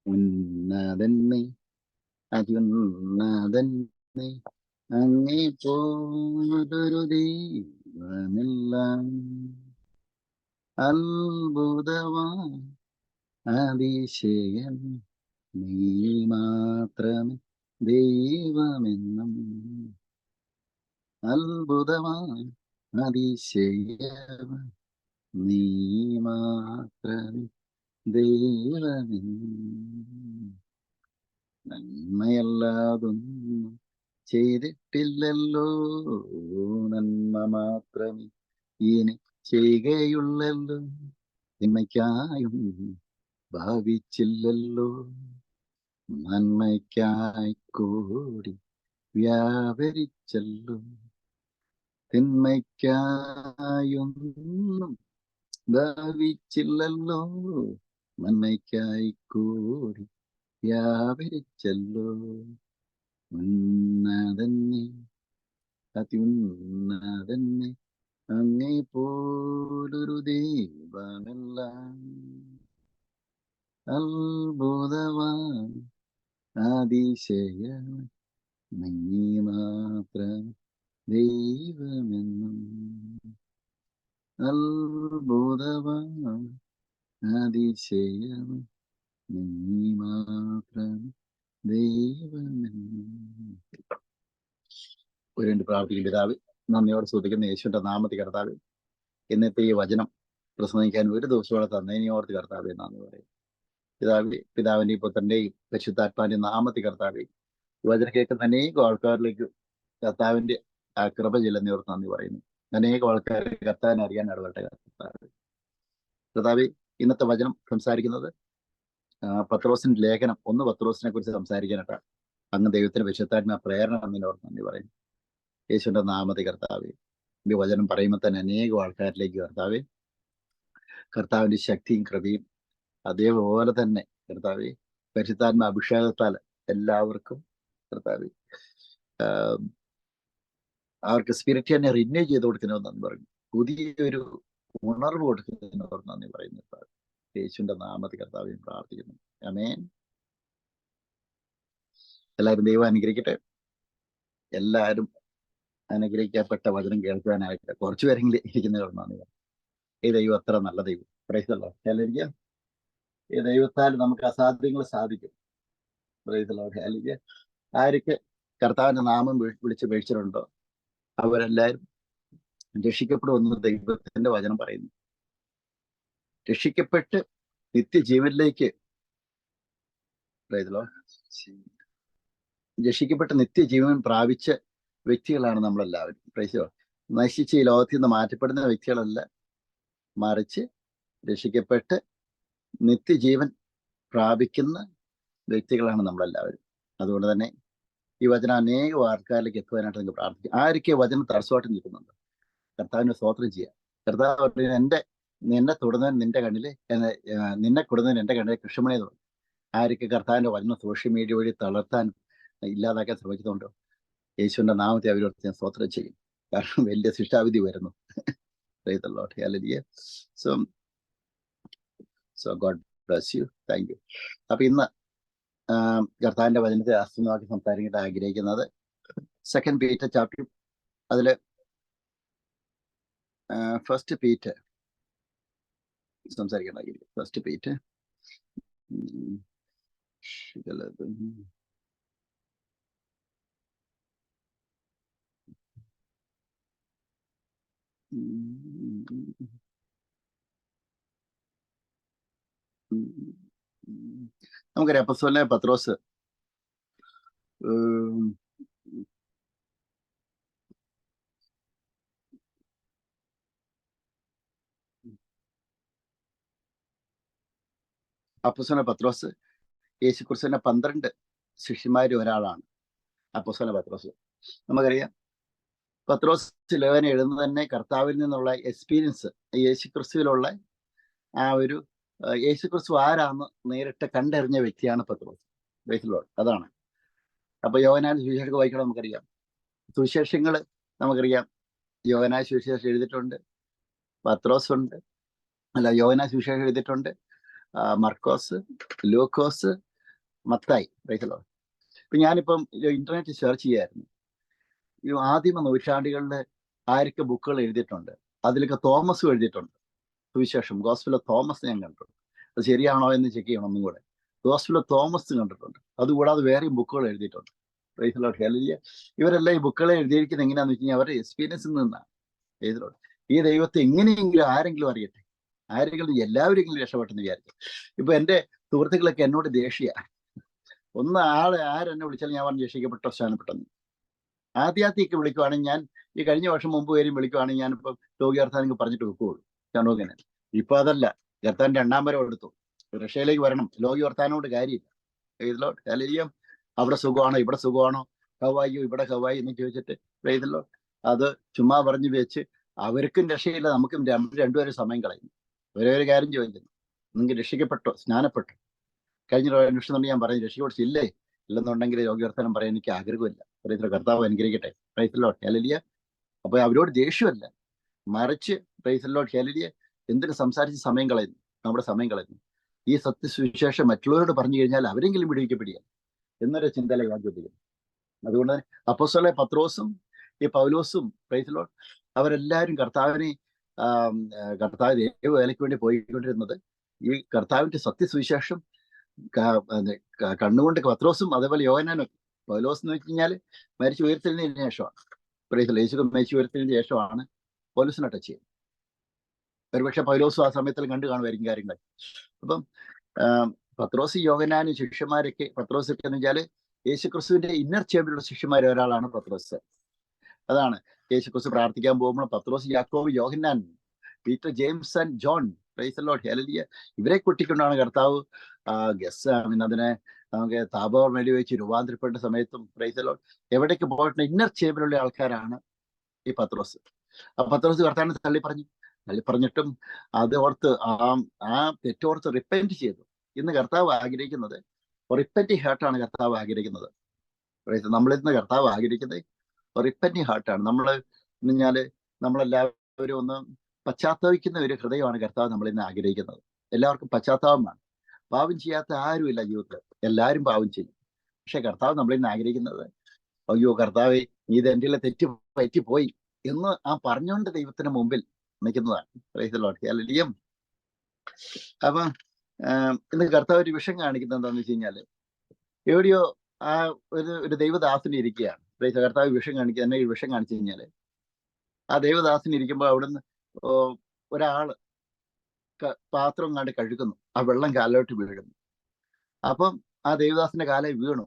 ഉന്നതന്നെ അത്യുന്നതന്നെ അങ്ങേ പോലൊരു ദൈവമില്ല. അത്ഭുതവാൻ അതിശയൻ നീ മാത്രമേ ദൈവമെന്നും. അത്ഭുതവാൻ അതിശയൻ നീ മാത്രമേ ദൈവമെന്നും. നന്മയല്ലാതൊന്നും ചെയ്തിട്ടില്ലല്ലോ, നന്മ മാത്രമേ ഇനി ചെയ്യുകയുള്ളല്ലോ. തിന്മയ്ക്കായും ഭാവിച്ചില്ലല്ലോ, നന്മയ്ക്കായി കൂടി വ്യാപരിച്ചല്ലോ. തിന്മയ്ക്കായൊന്നും ഭാവിച്ചില്ലല്ലോ, നന്മയ്ക്കായി കൂടി വ്യാപരിച്ചല്ലോ. ഉന്നതന്നെ അത്യുന്നതന്നെ അങ്ങേ പോലൊരു ദൈവമല്ല. അത്ഭുതവാൻ അതിശയൻ നീ മാത്രം ദൈവമെന്നും. അത്ഭുതവാൻ അതിശയൻ നീ മാത്രം ദൈവമെന്നും. ഒരു രണ്ട് പ്രാർത്ഥിക്കും. പിതാവ്, നന്ദിയോടെ സ്തുതിക്കുന്ന യേശുവിന്റെ നാമത്തിൽ കർത്താവ്, ഇന്നത്തെ ഈ വചനം പ്രസംഗിക്കാൻ ഒരു ദിവസത്തോടെ തന്നതിനെ ഓർത്ത് കർത്താവെ നന്ദി പറയും. പിതാവിന്റെയും പുത്രന്റെയും പരിശുദ്ധാത്മാവിന്റെ നാമത്തിൽ കർത്താവെ, വചനം കേൾക്കുന്ന അനേകം ആൾക്കാരിലേക്ക് കർത്താവിന്റെ ആ കൃപ ചെല്ലുന്നവർക്ക് നന്ദി പറയുന്നു. അനേകം ആൾക്കാർ കർത്താവിനെ അറിയാൻ ഇടപെട്ട കർത്താവെ, ഇന്നത്തെ വചനം സംസാരിക്കുന്നത് പത്രോസിന്റെ ലേഖനം 1 പത്രോസിനെ കുറിച്ച് സംസാരിക്കാനായിട്ടാണ്. അങ്ങ് ദൈവത്തിന്റെ പരിശുദ്ധാത്മാ പ്രേരണ എന്നവർക്ക് നന്ദി പറയുന്നു. യേശുവിന്റെ നാമത്തിൽ കർത്താവെ, ഈ വചനം പറയുമ്പോൾ തന്നെ അനേകം ആൾക്കാരിലേക്ക് കർത്താവിന്റെ ശക്തിയും കൃപയും അതേപോലെ തന്നെ കർത്താവെ പരിശുദ്ധാത്മ അഭിഷേകത്താൽ എല്ലാവർക്കും കർത്താവെ അവർക്ക് സ്പിരിറ്റ് തന്നെ റിന്യൂ ചെയ്ത് കൊടുക്കണമെന്ന് പറഞ്ഞു. പുതിയൊരു ഉണർവ് കൊടുക്കുന്നതിനോട് നന്ദി പറയുന്നു. യേശുവിന്റെ നാമത്തിൽ കർത്താവെ പ്രാർത്ഥിക്കുന്നു. ആമേൻ. എല്ലാവരും ദൈവം അനുഗ്രഹിക്കട്ടെ. എല്ലാവരും അനുഗ്രഹിക്കപ്പെട്ട വചനം കേൾക്കാനായിട്ട് കുറച്ചു പേരെങ്കിലും ഇരിക്കുന്നവരോട് നന്ദി. ഈ ദൈവം അത്ര നല്ല ദൈവം. പ്രൈസല്ലോ. ഹല്ലേലൂയ. ഈ ദൈവത്താൽ നമുക്ക് അസാധ്യങ്ങൾ സാധിക്കും. പ്രൈസല്ലോ. ഹല്ലേലൂയ. ആർക്ക് കർത്താവിന്റെ നാമം വിളിച്ച് മേടിച്ചിട്ടുണ്ടോ അവരെല്ലാവരും രക്ഷിക്കപ്പെടുമെന്ന് ദൈവത്തിന്റെ വചനം പറയുന്നു. രക്ഷിക്കപ്പെട്ട് നിത്യജീവനിലേക്ക് രക്ഷിക്കപ്പെട്ട് നിത്യജീവൻ പ്രാപിച്ച വ്യക്തികളാണ് നമ്മളെല്ലാവരും. പ്രൈസോ. നശിച്ച് ഈ ലോകത്തിൽ നിന്ന് മാറ്റപ്പെടുന്ന വ്യക്തികളല്ല, മറിച്ച് രക്ഷിക്കപ്പെട്ട് നിത്യജീവൻ പ്രാപിക്കുന്ന വ്യക്തികളാണ് നമ്മളെല്ലാവരും. അതുകൊണ്ട് തന്നെ ഈ വചനം അനേകം ആൾക്കാരിലേക്ക് എത്തുവാനായിട്ട് നിങ്ങൾക്ക് പ്രാർത്ഥിക്കും. ആരൊക്കെ വചനം തടസ്സമായിട്ട് നിൽക്കുന്നുണ്ട്, കർത്താവിന് സ്തോത്രം ചെയ്യാം. കർത്താവ് നിന്നെ തൊടുന്നവൻ നിന്റെ കണ്ണില്, നിന്നെ കൊടുന്നവൻ എന്റെ കണ്ണിലെ കൃഷ്ണമണി തോന്നും. ആരൊക്കെ കർത്താവിന്റെ വചനം സോഷ്യൽ മീഡിയ വഴി തളർത്താൻ ഇല്ലാതാക്കാൻ ശ്രമിക്കുന്നുണ്ടോ, യേശുവിന്റെ നാമത്തെ അവരോട് ഞാൻ സ്തോത്രം ചെയ്യും. കാരണം വലിയ ശിക്ഷാവിധി വരുന്നു. So God bless you. Thank you. അപ്പൊ ഇന്ന് കർത്താവിന്റെ വചനത്തെ ആസ്പദമാക്കി സംസാരിക്കാൻ ആഗ്രഹിക്കുന്നത് 2 പീറ്റർ ചാപ്റ്റർ, അതില് 1 പീറ്റർ സംസാരിക്കാൻ ആഗ്രഹിക്കും. 1 പീറ്റർ നമുക്കറിയാം അപ്പോസ്തലനായ പത്രോസ് അപ്പോസ്തലനായ പത്രോസ് യേശുക്രിസ്തുവിന്റെ 12 ശിഷ്യന്മാരിൽ ഒരാളാണ് അപ്പോസ്തലനായ പത്രോസ്. നമുക്കറിയാം പത്രോസ് ലേഖനം എഴുതുന്നത് തന്നെ കർത്താവിൽ നിന്നുള്ള എക്സ്പീരിയൻസ്, യേശുക്രിസ്തുവിലുള്ള ആ ഒരു യേശുക്രിസ്തു ആരാന്ന് നേരിട്ട് കണ്ടറിഞ്ഞ വ്യക്തിയാണ് പത്രോസ്. അതാണ്. അപ്പൊ യോഹന്നാൻ സുവിശേഷം വായിക്കണം. നമുക്കറിയാം സുവിശേഷങ്ങൾ നമുക്കറിയാം. യോഹന്നാൻ സുവിശേഷം എഴുതിയിട്ടുണ്ട്, പത്രോസ് ഉണ്ട്, യോഹന്നാൻ സുവിശേഷം എഴുതിയിട്ടുണ്ട്, മർക്കോസ്, ലൂക്കോസ്, മത്തായി. റൈറ്റല്ലോ. ഇപ്പൊ ഞാനിപ്പം ഇന്റർനെറ്റ് സെർച്ച് ചെയ്യായിരുന്നു. ഈ ആദിമ നൂറ്റാണ്ടുകളിൽ ആരൊക്കെ ബുക്കുകൾ എഴുതിയിട്ടുണ്ട്, അതിലൊക്കെ തോമസും എഴുതിയിട്ടുണ്ട്. സുവിശേഷം ഗോസ്പൽ ഓഫ് തോമസ് ഞാൻ കണ്ടിട്ടുണ്ട്. അത് ശരിയാണോ എന്ന് ചെക്ക് ചെയ്യണം ഒന്നും കൂടെ. ഗോസ്പൽ ഓഫ് തോമസ് കണ്ടിട്ടുണ്ട്. അതുകൂടാതെ വേറെയും ബുക്കുകൾ എഴുതിയിട്ടുണ്ട്. ഇവരെല്ലാം ഈ ബുക്കുകളെ എഴുതിയിരിക്കുന്നത് എങ്ങനെയാന്ന് വെച്ച് കഴിഞ്ഞാൽ അവരുടെ എക്സ്പീരിയൻസിൽ നിന്നാണ് എഴുതിയിട്ടുള്ളത്. ഈ ദൈവത്തെ എങ്ങനെയെങ്കിലും ആരെങ്കിലും അറിയട്ടെ, ആരെങ്കിലും എല്ലാവരെങ്കിലും രക്ഷപ്പെട്ടെന്ന് വിചാരിച്ചു. ഇപ്പൊ എന്റെ സുഹൃത്തുക്കളൊക്കെ എന്നോട് ദേഷ്യ. ഒന്ന് ആരെന്നെ വിളിച്ചാൽ ഞാൻ പറഞ്ഞു രക്ഷിക്കപ്പെട്ടോ സ്ഥാനപ്പെട്ടെന്ന്. ആദ്യാത്തൊക്കെ വിളിക്കുവാണെങ്കിൽ ഞാൻ ഈ കഴിഞ്ഞ വർഷം മുമ്പ് വരെയും വിളിക്കുവാണെങ്കിൽ ഞാനിപ്പം രോഗിയർത്ഥാനെങ്കിൽ പറഞ്ഞിട്ട് വെക്കുകയുള്ളൂ. രോഗനെ ഇപ്പൊ അതല്ല, കർത്താൻ 2ാം വരം എടുത്തു. റഷ്യയിലേക്ക് വരണം, ലോകി വർത്താനോട് കാര്യമില്ല. ഇതിലോ അല്ലെങ്കിൽ അവിടെ സുഖമാണോ ഇവിടെ സുഖമാണോ, ഹവായിയോ ഇവിടെ ഹവായി എന്ന് ചോദിച്ചിട്ട് ഇതിലോ അത് ചുമ്മാ പറഞ്ഞു വെച്ച് അവർക്കും രക്ഷയില്ല, നമുക്കും രണ്ടുപേരും സമയം കളയുന്നു. ഒരു കാര്യം ചോദിക്കുന്നു, നിങ്ങൾക്ക് രക്ഷിക്കപ്പെട്ടോ സ്നാനപ്പെട്ടോ? കഴിഞ്ഞ അന്വേഷണം കൊണ്ട് ഞാൻ പറഞ്ഞു രക്ഷിക്കപ്പെട്ടില്ലേ, ഇല്ലെന്നുണ്ടെങ്കിൽ രോഗിവർത്തനം പറയാൻ എനിക്ക് ആഗ്രഹമില്ല. പറയുന്ന കർത്താവ് അനുഗ്രഹിക്കട്ടെ. പ്രൈസല്ലോ ഹല്ലേലൂയ. അപ്പൊ അവരോട് ദേഷ്യമല്ല, മറിച്ച് പ്രൈസല്ലോ ഹല്ലേലൂയ എന്തിനു സംസാരിച്ച് സമയം കളയുന്നു, നമ്മുടെ സമയം കളയുന്നു. ഈ സത്യസുവിശേഷം മറ്റുള്ളവരോട് പറഞ്ഞു കഴിഞ്ഞാൽ അവരെങ്കിലും വിടുവിക്കപ്പെടുക എന്നൊരു ചിന്തയിലെ ഞാൻ ചോദിക്കുന്നു. അതുകൊണ്ട് അപ്പോസ്തലനായ പത്രോസും ഈ പൗലോസും പ്രൈസല്ലോ അവരെല്ലാവരും കർത്താവ് ദൈവവേലയ്ക്ക് വേണ്ടി പോയിക്കൊണ്ടിരുന്നത് ഈ കർത്താവിന്റെ സത്യസുവിശേഷം കണ്ണുകൊണ്ട്. പത്രോസും അതേപോലെ യോഹന്നാനും. പൗലോസ് എന്ന് വെച്ച് കഴിഞ്ഞാൽ മരിച്ചു ഉയർത്തലിന് ശേഷമാണ്, യേശു മരിച്ചു ഉയർത്തലിന് ശേഷമാണ് പൗലോസിനെ ടച്ച് ചെയ്യുന്നത്. ഒരുപക്ഷെ പൗലോസും ആ സമയത്തിൽ കണ്ടു കാണുമായിരിക്കും കാര്യങ്ങൾ. അപ്പം പത്രോസ് യോഹന്നാനും ശിഷ്യന്മാരൊക്കെ, പത്രോസൊക്കെ എന്ന് വെച്ചാൽ യേശുക്രിസ്തുവിന്റെ ഇന്നർ ചേമ്പിലുള്ള ശിഷ്യന്മാരെ ഒരാളാണ് പത്രോസ്. അതാണ് യേശുക്രിസ്തു പ്രാർത്ഥിക്കാൻ പോകുമ്പോൾ Pathros, Yakob, Yohannan, Peter, James and John, praise the lord hallelujah, ഇവരെ കൂട്ടിക്കൊണ്ടാണ് കർത്താവ് അതിനെ നമുക്ക് താപോർ മേടി വെച്ച് രൂപാന്തരപ്പെട്ട സമയത്തും പ്രൈസ് ദി ലോർഡ് എവിടേക്ക് പോയിട്ടുണ്ട് ഇന്നർ ചേമ്പിലുള്ള ആൾക്കാരാണ് ഈ പത്രോസ്. ആ പത്രോസ് കർത്താവിനെ തള്ളി പറഞ്ഞിട്ടും അത് ഓർത്ത് ആ തെറ്റോർത്ത് റിപ്പന്റ് ചെയ്തു. ഇന്ന് കർത്താവ് ആഗ്രഹിക്കുന്നത് റിപ്പന്റിങ് ഹാർട്ടാണ് കർത്താവ് ആഗ്രഹിക്കുന്നത്. നമ്മളിന്ന് കർത്താവ് ആഗ്രഹിക്കുന്നത് റിപ്പന്റിങ് ഹാർട്ടാണ്. നമ്മളെല്ലാവരും ഒന്ന് പശ്ചാത്തപിക്കുന്ന ഒരു ഹൃദയമാണ് കർത്താവ് നമ്മളിന്ന് ആഗ്രഹിക്കുന്നത്. എല്ലാവർക്കും പശ്ചാത്താപമാണ്. പാപം ചെയ്യാത്ത ആരുമില്ല ജീവിതത്തിൽ, എല്ലാവരും പാപം ചെയ്യും. പക്ഷെ കർത്താവ് നമ്മളിന്ന് ആഗ്രഹിക്കുന്നത്, അയ്യോ കർത്താവെ ഇത് എൻ്റെ തെറ്റിപ്പോയി എന്ന് ആ പറഞ്ഞുകൊണ്ട് ദൈവത്തിന് മുമ്പിൽ നിൽക്കുന്നതാണ്. Price the lord hallelujah. അപ്പൊ ഇന്ന് കർത്താവ് ഒരു വിഷം കാണിക്കുന്നത് എന്താന്ന് വെച്ച് കഴിഞ്ഞാല്, എവിടെയോ ആ ഒരു ദൈവദാസന് ഇരിക്കുകയാണ്. കർത്താവ് വിഷം എന്നെ വിഷം കാണിച്ചു കഴിഞ്ഞാല്, ആ ദൈവദാസന് ഇരിക്കുമ്പോൾ അവിടുന്ന് ഒരാള് പാത്രം കണ്ട് കഴുകുന്നു, ആ വെള്ളം കാലിലോട്ട് വീഴുന്നു. അപ്പം ആ ദൈവദാസന്റെ കാലെ വീണു.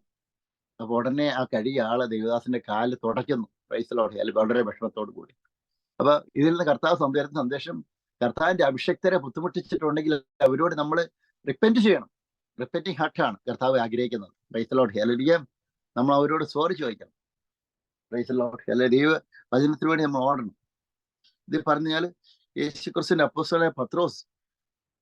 അപ്പൊ ഉടനെ ആ കഴുകിയ ആള് ദൈവദാസന്റെ കാല് തുടയ്ക്കുന്നു. പ്രൈസ് ദി ലോർഡ്, വളരെ വിഷമത്തോടു കൂടി. അപ്പൊ ഇതിൽ നിന്ന് കർത്താവ് സംസാരിക്കുന്ന സന്ദേശം, കർത്താവിന്റെ അഭിഷക്തരെ ബുദ്ധിമുട്ടിച്ചിട്ടുണ്ടെങ്കിൽ അവരോട് നമ്മൾ റിപ്പന്റ് ചെയ്യണം. റിപ്പന്റിങ് ഹാർട്ടാണ് കർത്താവ് ആഗ്രഹിക്കുന്നത്. Price the lord hallelujah. നമ്മൾ അവരോട് സോറി ചോദിക്കണം. Price the lord hallelujah. വചനത്തിന് വേണ്ടി നമ്മൾ ഓടണം. ഇത് പറഞ്ഞാൽ യേശുക്രിസ്തുവിന്റെ അപ്പോസ്തലനായ പത്രോസ്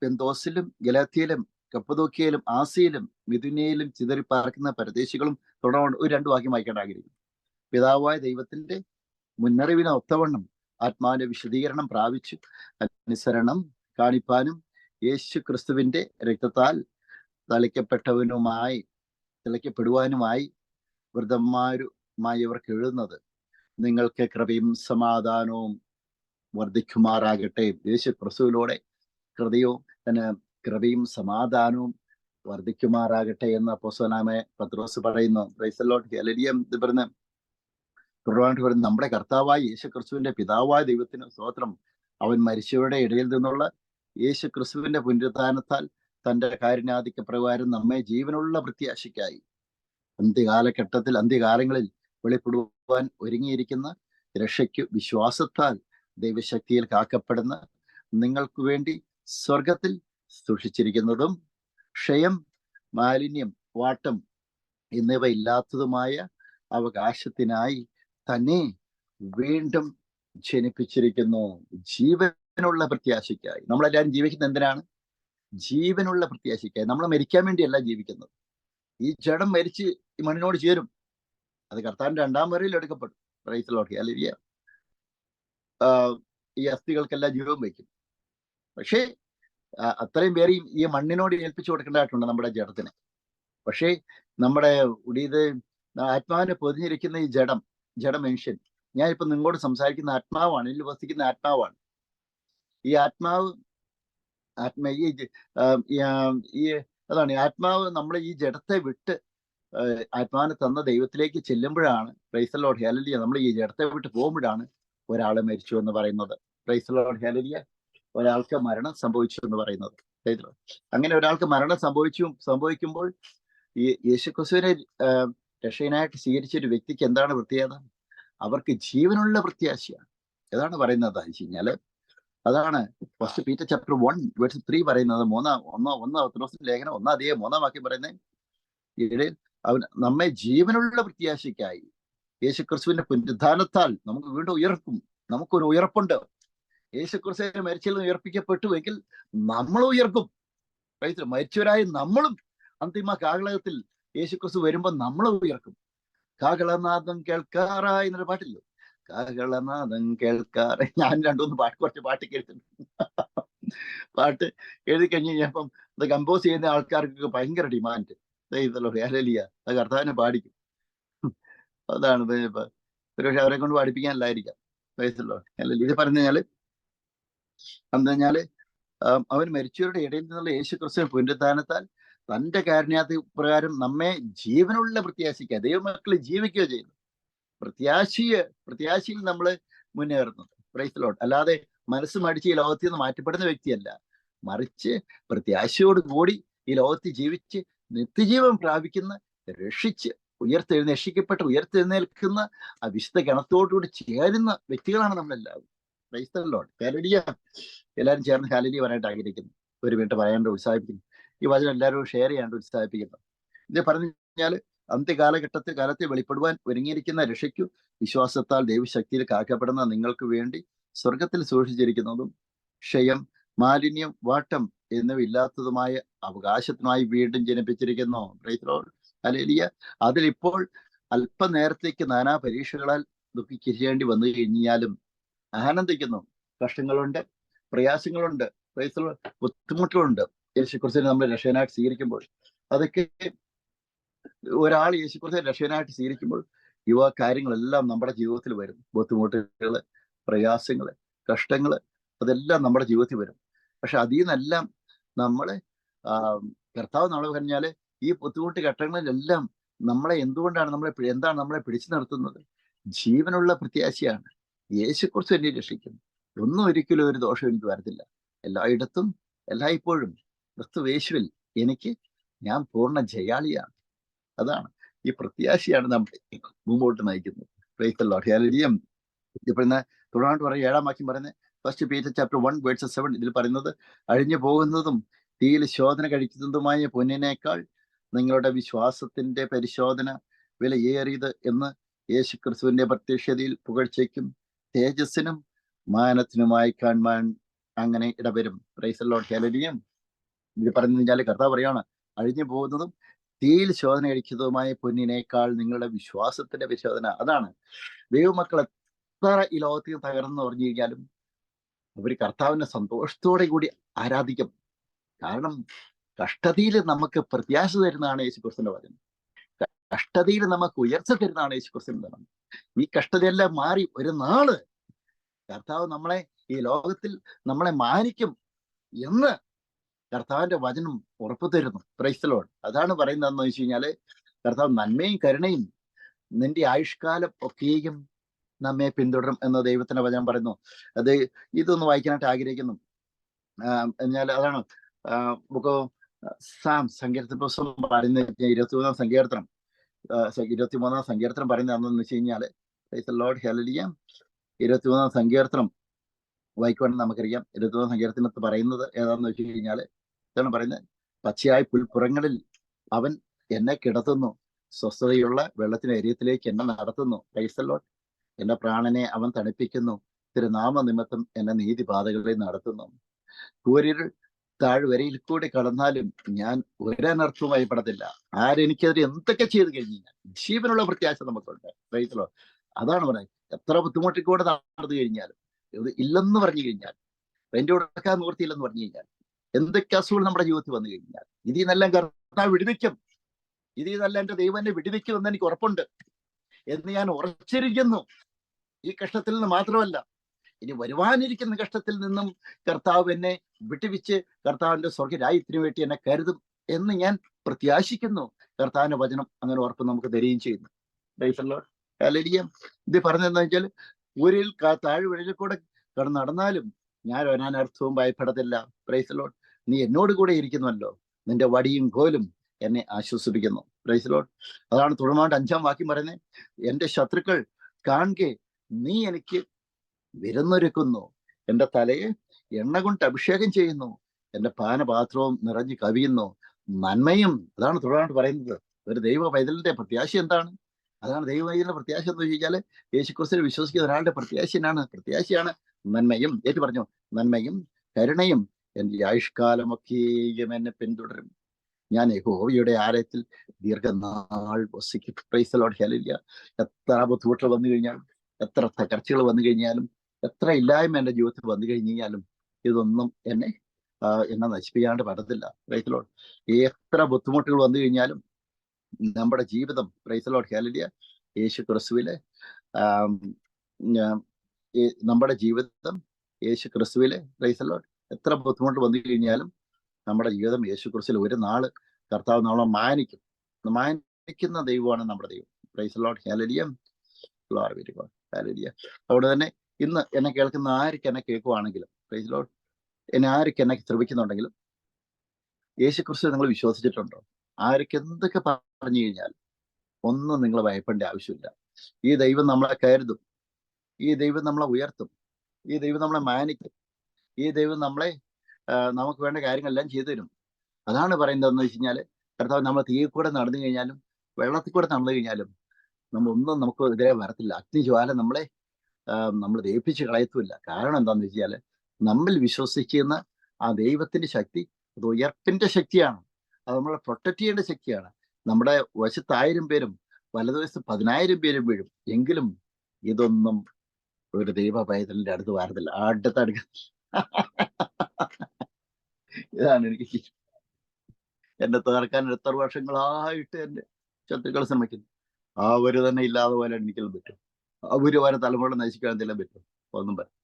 പെന്തോസിലും ഗലാത്യയിലും കപ്പദോക്യയിലും ആസിയയിലും മിഥുനയിലും ചിതറിപ്പാർക്കുന്ന പരദേശികളും തുടർന്ന് ഒരു 2 വാക്യം വായിക്കാൻ ആഗ്രഹിക്കുന്നു. പിതാവായ ദൈവത്തിന്റെ മുന്നറിവിന് ഒത്തവണ്ണം ആത്മാവിന്റെ വിശദീകരണം പ്രാപിച്ചു അനുസരണം കാണിപ്പാനും യേശു ക്രിസ്തുവിന്റെ രക്തത്താൽ തളിക്കപ്പെടുവാനുമായി വൃതന്മാരുമായവർക്ക് എഴുതുന്നത്, നിങ്ങൾക്ക് കൃപയും സമാധാനവും വർദ്ധിക്കുമാറാകട്ടെ. യേശു ക്രിസ്തുവിലൂടെ കൃപയും സമാധാനവും വർദ്ധിക്കുമാറാകട്ടെ എന്ന് അപ്പോസ്തലനായ പത്രോസ് പറയുന്നു. Price the lord hallelujah. ഇത് പറഞ്ഞ് നമ്മുടെ കർത്താവായ യേശു ക്രിസ്തുവിന്റെ പിതാവായ ദൈവത്തിന് സ്തോത്രം. അവൻ മരിച്ചവരുടെ ഇടയിൽ നിന്നുള്ള യേശു ക്രിസ്തുവിന്റെ പുനരുത്ഥാനത്താൽ തന്റെ കാരുണ്യാധിക്യ പ്രകാരം നമ്മെ ജീവനുള്ള പ്രത്യാശയ്ക്കായി അന്ത്യകാലങ്ങളിൽ വെളിപ്പെടുവാൻ ഒരുങ്ങിയിരിക്കുന്ന രക്ഷയ്ക്ക് വിശ്വാസത്താൽ ദൈവശക്തിയിൽ കാക്കപ്പെടുന്ന നിങ്ങൾക്ക് വേണ്ടി സ്വർഗത്തിൽ സൂക്ഷിച്ചിരിക്കുന്നതും ക്ഷയം, മാലിന്യം, വാട്ടം എന്നിവ ഇല്ലാത്തതുമായ അവകാശത്തിനായി തന്നെ വീണ്ടും ജനിപ്പിച്ചിരിക്കുന്നു. ജീവനുള്ള പ്രത്യാശയ്ക്കായി. നമ്മളെല്ലാവരും ജീവിക്കുന്നത് എന്തിനാണ്? ജീവനുള്ള പ്രത്യാശയ്ക്കായി. നമ്മൾ മരിക്കാൻ വേണ്ടിയല്ല ജീവിക്കുന്നത്. ഈ ജഡം മരിച്ച് ഈ മണ്ണിനോട് ചേരും. അത് കർത്താവിന്റെ 2ാം വരയിൽ എടുക്കപ്പെടും. Praise the lord hallelujah. ഈ അസ്ഥികൾക്കെല്ലാം ജീവൻ വയ്ക്കും. പക്ഷേ അത്രയും പേരെയും ഈ മണ്ണിനോട് ഏൽപ്പിച്ചു കൊടുക്കേണ്ടതായിട്ടുണ്ട് നമ്മുടെ ജഡത്തിനെ. പക്ഷേ നമ്മുടെ ഇത് ആത്മാവിനെ പൊതിഞ്ഞിരിക്കുന്ന ഈ ജഡ മനുഷ്യൻ, ഞാൻ ഇപ്പൊ നിങ്ങളോട് സംസാരിക്കുന്ന ആത്മാവാണ്, ഇതിൽ വസിക്കുന്ന ആത്മാവാണ്. ഈ ആത്മാവ് ഈ അതാണ് ഈ ആത്മാവ് നമ്മളെ ഈ ജഡത്തെ വിട്ട് ആത്മാവിനെ തന്ന ദൈവത്തിലേക്ക് ചെല്ലുമ്പോഴാണ്, പ്രൈസ് ദി ലോർഡ് ഹല്ലേലൂയ, നമ്മൾ ഈ ജഡത്തെ വിട്ട് പോകുമ്പോഴാണ് ഒരാൾ മരിച്ചു എന്ന് പറയുന്നത്. Price the lord hallelujah. ഒരാൾക്ക് മരണം സംഭവിച്ചു എന്ന് പറയുന്നത്. അങ്ങനെ ഒരാൾക്ക് മരണം സംഭവിക്കുമ്പോൾ ഈ യേശുക്രിസ്തുവിനെ രക്ഷകനായിട്ട് സ്വീകരിച്ച ഒരു വ്യക്തിക്ക് എന്താണ് പ്രത്യേകത? അവർക്ക് ജീവനുള്ള പ്രത്യാശയാണ്. ഏതാണ് പറയുന്നത് വെച്ച് കഴിഞ്ഞാല്, അതാണ് ഫസ്റ്റ് പീറ്റർ ചാപ്റ്റർ 1:3 പറയുന്നത്. ഒന്നാം ലേഖനം 1:3 വാക്യം പറയുന്നത്, അവൻ നമ്മെ ജീവനുള്ള പ്രത്യാശയ്ക്കായി യേശുക്രിസ്തുവിന്റെ പുനരുദ്ധാനത്താൽ നമുക്ക് വീണ്ടും ഉയർക്കും. നമുക്കൊരു ഉയർപ്പുണ്ട്. യേശുക്രിസ്തുവിനെ മരിച്ചതിൽ നിന്ന് ഉയർപ്പിക്കപ്പെട്ടുവെങ്കിൽ നമ്മൾ ഉയർക്കും. മരിച്ചവരായ നമ്മളും അന്തിമ കാഹളത്തിൽ യേശുക്രിസ്തു വരുമ്പോൾ നമ്മൾ ഉയർക്കും. കാഹളനാദം കേൾക്കാറായി എന്നൊരു പാട്ടില്ലോ, കാഹളനാദം കേൾക്കാറായി. ഞാൻ കുറച്ച് പാട്ട് കേട്ടിട്ടുണ്ട്. പാട്ട് എഴുതി കഴിഞ്ഞ് കഴിഞ്ഞപ്പം അത് കമ്പോസ് ചെയ്യുന്ന ആൾക്കാർക്കൊക്കെ ഭയങ്കര ഡിമാൻഡ്. ഹല്ലേലൂയ, അത് കർത്താവിനെ പാടിക്കും. അതാണ് ഒരുപക്ഷെ അവരെ കൊണ്ട് പാടിപ്പിക്കാനല്ലായിരിക്കാം. ഇത് പറഞ്ഞു കഴിഞ്ഞാല് എന്താ കഴിഞ്ഞാല്, അവൻ മരിച്ചവരുടെ ഇടയിൽ നിന്നുള്ള യേശുക്രിസ്തു പുനരുദ്ധാനത്താൽ തന്റെ കാരുണ്യാതി പ്രകാരം നമ്മെ ജീവനുള്ള പ്രത്യാശിക്കുക, ദൈവമക്കളെ ജീവിക്കുകയോ ചെയ്യുന്നു. പ്രത്യാശയിൽ നമ്മൾ മുന്നേറുന്നത്. Price the Lord. അല്ലാതെ മനസ്സ് മടിച്ച് ഈ ലോകത്തിൽ നിന്ന് മാറ്റപ്പെടുന്ന വ്യക്തിയല്ല, മറിച്ച് പ്രത്യാശയോട് കൂടി ഈ ലോകത്തിൽ ജീവിച്ച് നിത്യജീവൻ പ്രാപിക്കുന്ന, ഉയർത്തെഴുന്നേൽക്കുന്ന ആ വിശുദ്ധ ഗണത്തോടുകൂടി ചേരുന്ന വ്യക്തികളാണ് നമ്മളെല്ലാവരും. Price the lord. ഹല്ലേലൂയ. എല്ലാവരും ചേർന്ന് ഹല്ലേലൂയ പറയാനായിട്ട് ആഗ്രഹിക്കുന്നു. ഒരു മിനിറ്റ് പറയാണ്ട് ഉത്സാഹിപ്പിക്കുന്നു. ഈ വചനം എല്ലാവരും ഷെയർ ചെയ്യാണ്ട് ഉത്സാഹിപ്പിക്കുന്നു. ഇത് പറഞ്ഞു കഴിഞ്ഞാൽ, കാലത്തെ വെളിപ്പെടുവാൻ ഒരുങ്ങിയിരിക്കുന്ന രക്ഷയ്ക്കു വിശ്വാസത്താൽ ദൈവശക്തിയിൽ കാക്കപ്പെടുന്ന നിങ്ങൾക്ക് വേണ്ടി സ്വർഗത്തിൽ സൂക്ഷിച്ചിരിക്കുന്നതും ക്ഷയം, മാലിന്യം, വാട്ടം എന്നിവയില്ലാത്തതുമായ അവകാശത്തിനായി വീണ്ടും ജനിപ്പിച്ചിരിക്കുന്നു. Praise the lord. ഹല്ലേലൂയ. അതിലിപ്പോൾ അല്പനേരത്തേക്ക് നാനാ പരീക്ഷകളാൽ ദുഃഖിക്കേണ്ടി വന്നു കഴിഞ്ഞാലും ആനന്ദിക്കുന്നു. കഷ്ടങ്ങളുണ്ട്, പ്രയാസങ്ങളുണ്ട്, പ്രൈസ് ദി ലോർഡ്, ബുദ്ധിമുട്ടുകളുണ്ട്. യേശുക്രിസ്തുവിനെ നമ്മൾ രക്ഷകനായിട്ട് സ്വീകരിക്കുമ്പോൾ, അതൊക്കെ ഒരാൾ യേശുക്രിസ്തുവിനെ രക്ഷകനായിട്ട് സ്വീകരിക്കുമ്പോൾ യുവ കാര്യങ്ങളെല്ലാം നമ്മുടെ ജീവിതത്തിൽ വരും. ബുദ്ധിമുട്ടുകള്, പ്രയാസങ്ങള്, കഷ്ടങ്ങള്, അതെല്ലാം നമ്മുടെ ജീവിതത്തിൽ വരും. പക്ഷെ അതിൽ നിന്നെല്ലാം നമ്മളെ കർത്താവ് നമ്മളെ പറഞ്ഞാല്, ഈ ബുദ്ധിമുട്ട് ഘട്ടങ്ങളിലെല്ലാം എന്താണ് നമ്മളെ പിടിച്ചു നിർത്തുന്നത്? ജീവനുള്ള പ്രത്യാശയാണ്. യേശുക്രിസ്തു എന്നെ രക്ഷിക്കും. ഒന്നും ഒരിക്കലും ഒരു ദോഷം എനിക്ക് വരത്തില്ല. എല്ലായിടത്തും എല്ലായ്പ്പോഴും ക്രിസ്തുയേശുവിൽ ഞാൻ പൂർണ്ണ ജയാളിയാണ്. അതാണ് ഈ പ്രത്യാശയാണ് നമ്മളെ മുമ്പോട്ട് നയിക്കുന്നത്. Price the lord. ഹല്ലേലൂയ. ഇപ്പോഴത്തെ തുടർന്ന് പറയും 7-ാം വാക്യം പറയുന്നത്, ഫസ്റ്റ് പീറ്റർ ചാപ്റ്റർ 1:7 ഇതിൽ പറയുന്നത്, അഴിഞ്ഞു പോകുന്നതും തീയിൽ ശോധന കഴിക്കുന്നതുമായ പൊന്നിനേക്കാൾ നിങ്ങളുടെ വിശ്വാസത്തിന്റെ പരിശോധന വിലയേറിയത് എന്ന് യേശുക്രിസ്തുവിന്റെ പ്രത്യക്ഷതയിൽ പുകഴ്ചയ്ക്കും തേജസ്സിനും മാനത്തിനുമായി കാണുവാൻ അങ്ങനെ ഇടവരും. Praise the lord. ഹല്ലേലൂയ. ഇത് പറഞ്ഞു കഴിഞ്ഞാൽ കർത്താവ് പറയാണ്, അഴിഞ്ഞു പോകുന്നതും തീയിൽ ശോധന കഴിക്കുന്നതുമായ പൊന്നിനേക്കാൾ നിങ്ങളുടെ വിശ്വാസത്തിന്റെ പരിശോധന. അതാണ് ദൈവമക്കൾ എത്ര ഈ ലോകത്തിൽ തകർന്നു പറഞ്ഞു കഴിഞ്ഞാലും അവർ കർത്താവിനെ സന്തോഷത്തോടെ കൂടി ആരാധിക്കും. കാരണം കഷ്ടതയിൽ നമുക്ക് പ്രത്യാശ തരുന്നതാണ് യേശുക്രിസ്തുവിന്റെ വചനം. കഷ്ടതയിൽ നമുക്ക് ഉയർച്ച തരുന്നതാണ് യേശുക്രിസ്തുവിന്റെ വചനം. ഈ കഷ്ടതയെല്ലാം മാറി ഒരു നാള് കർത്താവ് ഈ ലോകത്തിൽ നമ്മളെ മാനിക്കും എന്ന് കർത്താവിന്റെ വചനം ഉറപ്പു തരുന്നു. Price the Lord. അതാണ് പറയുന്നതെന്ന് വെച്ച് കഴിഞ്ഞാല്, കർത്താവ് നന്മയും കരുണയും നിന്റെ ആയുഷ്കാലം ഒക്കെയും നമ്മെ പിന്തുടരും എന്ന് ദൈവത്തിന്റെ വചനം പറയുന്നു. ഇതൊന്ന് വായിക്കാനായിട്ട് ആഗ്രഹിക്കുന്നു. എന്നാൽ അതാണ് ബുക്ക് സങ്കീർത്തന പുസ്തകം പറയുന്ന 23-ാം സങ്കീർത്തനം 23-ാം സങ്കീർത്തനം പറയുന്നത് എന്താണെന്ന് വെച്ച് കഴിഞ്ഞാല്, പ്രൈസ് ദി ലോർഡ്. ഹല്ലേലൂയ. 23-ാം സങ്കീർത്തനം വായിക്കുവാണെങ്കിൽ നമുക്കറിയാം. 23-ാം സങ്കീർത്തനത്തിൽ പറയുന്നത് ഏതാണെന്ന് വെച്ച് കഴിഞ്ഞാല്, ഇതാണ് പറയുന്നത്, പച്ചയായ പുൽപ്പുറങ്ങളിൽ അവൻ എന്നെ കിടത്തുന്നു, സ്വസ്ഥതയുള്ള വെള്ളത്തിന് അരിയത്തിലേക്ക് എന്നെ നടത്തുന്നു. Price the Lord. എന്റെ പ്രാണനെ അവൻ തണുപ്പിക്കുന്നു, തിരുനാമ നിമിത്തം എന്നെ നീതിപാതകളിൽ നടത്തുന്നു. കൂരിരുൾ താഴ്വരയിൽ കൂടി കടന്നാലും ഞാൻ ഒരനർത്ഥവും ഭയപ്പെടത്തില്ല. ആരെനിക്കെതിരെ എന്തൊക്കെ ചെയ്ത് കഴിഞ്ഞാൽ ജീവനുള്ള പ്രത്യാശ നമുക്കുണ്ട്. Price the Lord. അതാണ് പറയുന്നത്. എത്ര ബുദ്ധിമുട്ടിൽ കൂടെ നടന്നു കഴിഞ്ഞാലും, ഇത് ഇല്ലെന്ന് പറഞ്ഞു കഴിഞ്ഞാൽ, എന്റെ കൊടുക്കാൻ നിവൃത്തിയില്ലെന്ന് പറഞ്ഞു കഴിഞ്ഞാൽ, എന്തൊക്കെ അസുഖങ്ങൾ നമ്മുടെ ജീവിതത്തിൽ വന്നു കഴിഞ്ഞാൽ ഇതിൽ നിന്നെല്ലാം കർത്താവ് വിടുവിക്കും. ഇത് ഇതല്ല, എന്റെ ദൈവം എന്നെ വിടുവിക്കുമെന്ന് എനിക്ക് ഉറപ്പുണ്ട് എന്ന് ഞാൻ ഉറച്ചിരിക്കുന്നു. ഈ കഷ്ടത്തിൽ നിന്ന് മാത്രമല്ല, ഇനി വരുവാനിരിക്കുന്ന കഷ്ടത്തിൽ നിന്നും കർത്താവ് എന്നെ വിട്ടുവിച്ച് കർത്താവിന്റെ സ്വർഗരാജ്യത്തിന് വേണ്ടി എന്നെ കരുതും എന്ന് ഞാൻ പ്രത്യാശിക്കുന്നു. കർത്താവിന്റെ വചനം അങ്ങനെ ഉറപ്പ് നമുക്ക് തരികയും ചെയ്യുന്നു. ഇത് പറഞ്ഞതെന്ന് വെച്ചാൽ, ഊരിൽ താഴ്വഴിയിൽ കൂടെ കടന്ന് നടന്നാലും ഞാൻ ഒരനർത്ഥവും ഭയപ്പെടത്തില്ല. Praise Lord. നീ എന്നോട് കൂടെ ഇരിക്കുന്നുവല്ലോ, നിന്റെ വടിയും കോലും എന്നെ ആശ്വസിപ്പിക്കുന്നു. Praise Lord. അതാണ് തുടർമാണ്ട് 5-ാം വാക്യം പറയുന്നത്, എന്റെ ശത്രുക്കൾ കാണുകെ നീ എനിക്ക് വിരുന്നൊരുക്കുന്നു, എന്റെ തലയെ എണ്ണ കൊണ്ട് അഭിഷേകം ചെയ്യുന്നു, എന്റെ പാനപാത്രവും നിറഞ്ഞു കവിയുന്നു. നന്മയും, അതാണ് തുടർമാണ്ട് പറയുന്നത്. ഒരു ദൈവ പൈതലിന്റെ പ്രത്യാശ എന്താണ്? അതാണ് ദൈവ പൈതലിന്റെ പ്രത്യാശ എന്ന് ചോദിച്ചാൽ, യേശുക്രിസ്തുവിൽ വിശ്വസിക്കുന്ന ഒരാളുടെ പ്രത്യാശയാണ് നന്മയും. ഏറ്റു പറഞ്ഞു, നന്മയും കരുണയും എന്റെ ആയുഷ്കാലമൊക്കെയും എന്നെ പിന്തുടരും. ഞാൻ യഹോവയുടെ ആലയത്തിൽ ദീർഘനാൾ വസിക്കും. Praise Lord. ഹല്ലേലൂയ. എത്ര ബുദ്ധിമുട്ടുകൾ വന്നു കഴിഞ്ഞാലും, എത്ര തകർച്ചകൾ വന്നു കഴിഞ്ഞാലും, എത്ര ഇല്ലായ്മ എൻ്റെ ജീവിതത്തിൽ വന്നു കഴിഞ്ഞാലും, ഇതൊന്നും എന്നെ നശിപ്പിക്കാണ്ട് പറ്റത്തില്ല. Praise Lord. എത്ര ബുദ്ധിമുട്ടുകൾ വന്നു കഴിഞ്ഞാലും നമ്മുടെ ജീവിതം, പ്രൈസ് ലോർഡ്, ഹല്ലേലൂയ, യേശു ക്രിസ്തുവിലെ നമ്മുടെ ജീവിതം യേശു ക്രിസ്തുവിലെ, പ്രൈസ് ലോർഡ്, എത്ര ബുദ്ധിമുട്ട് വന്നു കഴിഞ്ഞാലും നമ്മുടെ ജീവിതം യേശു ക്രിസ്തുവിൽ ഒരു നാള് കർത്താവ് നമ്മളെ മാനിക്കുന്ന ദൈവമാണ് നമ്മുടെ ദൈവം. Praise Lord, hallelujah. Glory to God. Hallelujah. അതുകൊണ്ട് തന്നെ ഇന്ന് എന്നെ കേൾക്കുന്ന ആർക്ക് എന്നെ കേൾക്കുവാണെങ്കിലും, പ്രൈസ് ലോർഡ്, ആർക്ക് എന്നെ ശ്രമിക്കുന്നുണ്ടെങ്കിലും, യേശു ക്രിസ്തു നിങ്ങൾ വിശ്വസിച്ചിട്ടുണ്ടോ? ആർക്ക് എന്തൊക്കെ പറഞ്ഞു കഴിഞ്ഞാൽ ഒന്നും നിങ്ങൾ ഭയപ്പെടേണ്ട ആവശ്യമില്ല. ഈ ദൈവം നമ്മളെ കരുതും, ഈ ദൈവം നമ്മളെ ഉയർത്തും, ഈ ദൈവം നമ്മളെ മാനിക്കും, ഈ ദൈവം നമ്മളെ നമുക്ക് വേണ്ട കാര്യങ്ങളെല്ലാം ചെയ്തു തരും. അതാണ് പറയുന്നതെന്ന് വെച്ച് കഴിഞ്ഞാൽ, കർത്താവ് നമ്മൾ തീയിൽ കൂടെ നടന്നു കഴിഞ്ഞാലും വെള്ളത്തിൽ കൂടെ നടന്നു കഴിഞ്ഞാലും നമുക്ക് എതിരെ വരത്തില്ല. അഗ്നിജ്വാല നമ്മൾ ദഹിപ്പിച്ച് കളയത്തുമില്ല. കാരണം എന്താണെന്ന് വെച്ചാൽ, നമ്മൾ വിശ്വസിക്കുന്ന ആ ദൈവത്തിന്റെ ശക്തി അത് ഉയർപ്പിന്റെ ശക്തിയാണ്. അത് നമ്മളെ പ്രൊട്ടക്ട് ചെയ്യേണ്ട ശക്തിയാണ്. നമ്മുടെ വശത്ത് 1000 പേരും വലതുവശത്ത് 10,000 പേരും വീഴും, എങ്കിലും ഇതൊന്നും ഒരു ദൈവ പൈതലിന്റെ അടുത്ത് വരത്തില്ല. അടുത്തടുക്ക ഇതാണ് എനിക്ക് എന്നെ തകർക്കാൻ എത്ര വർഷങ്ങളായിട്ട് എന്റെ ശത്രുക്കൾ ശ്രമിക്കുന്നു. അവര് തന്നെ ഇല്ലാതെ പോലെ എണ്ണിക്കലും പറ്റും. അവര് വരെ തലമുറ നശിക്കാൻ എന്തെല്ലാം പറ്റും? ഒന്നും പറ്റും.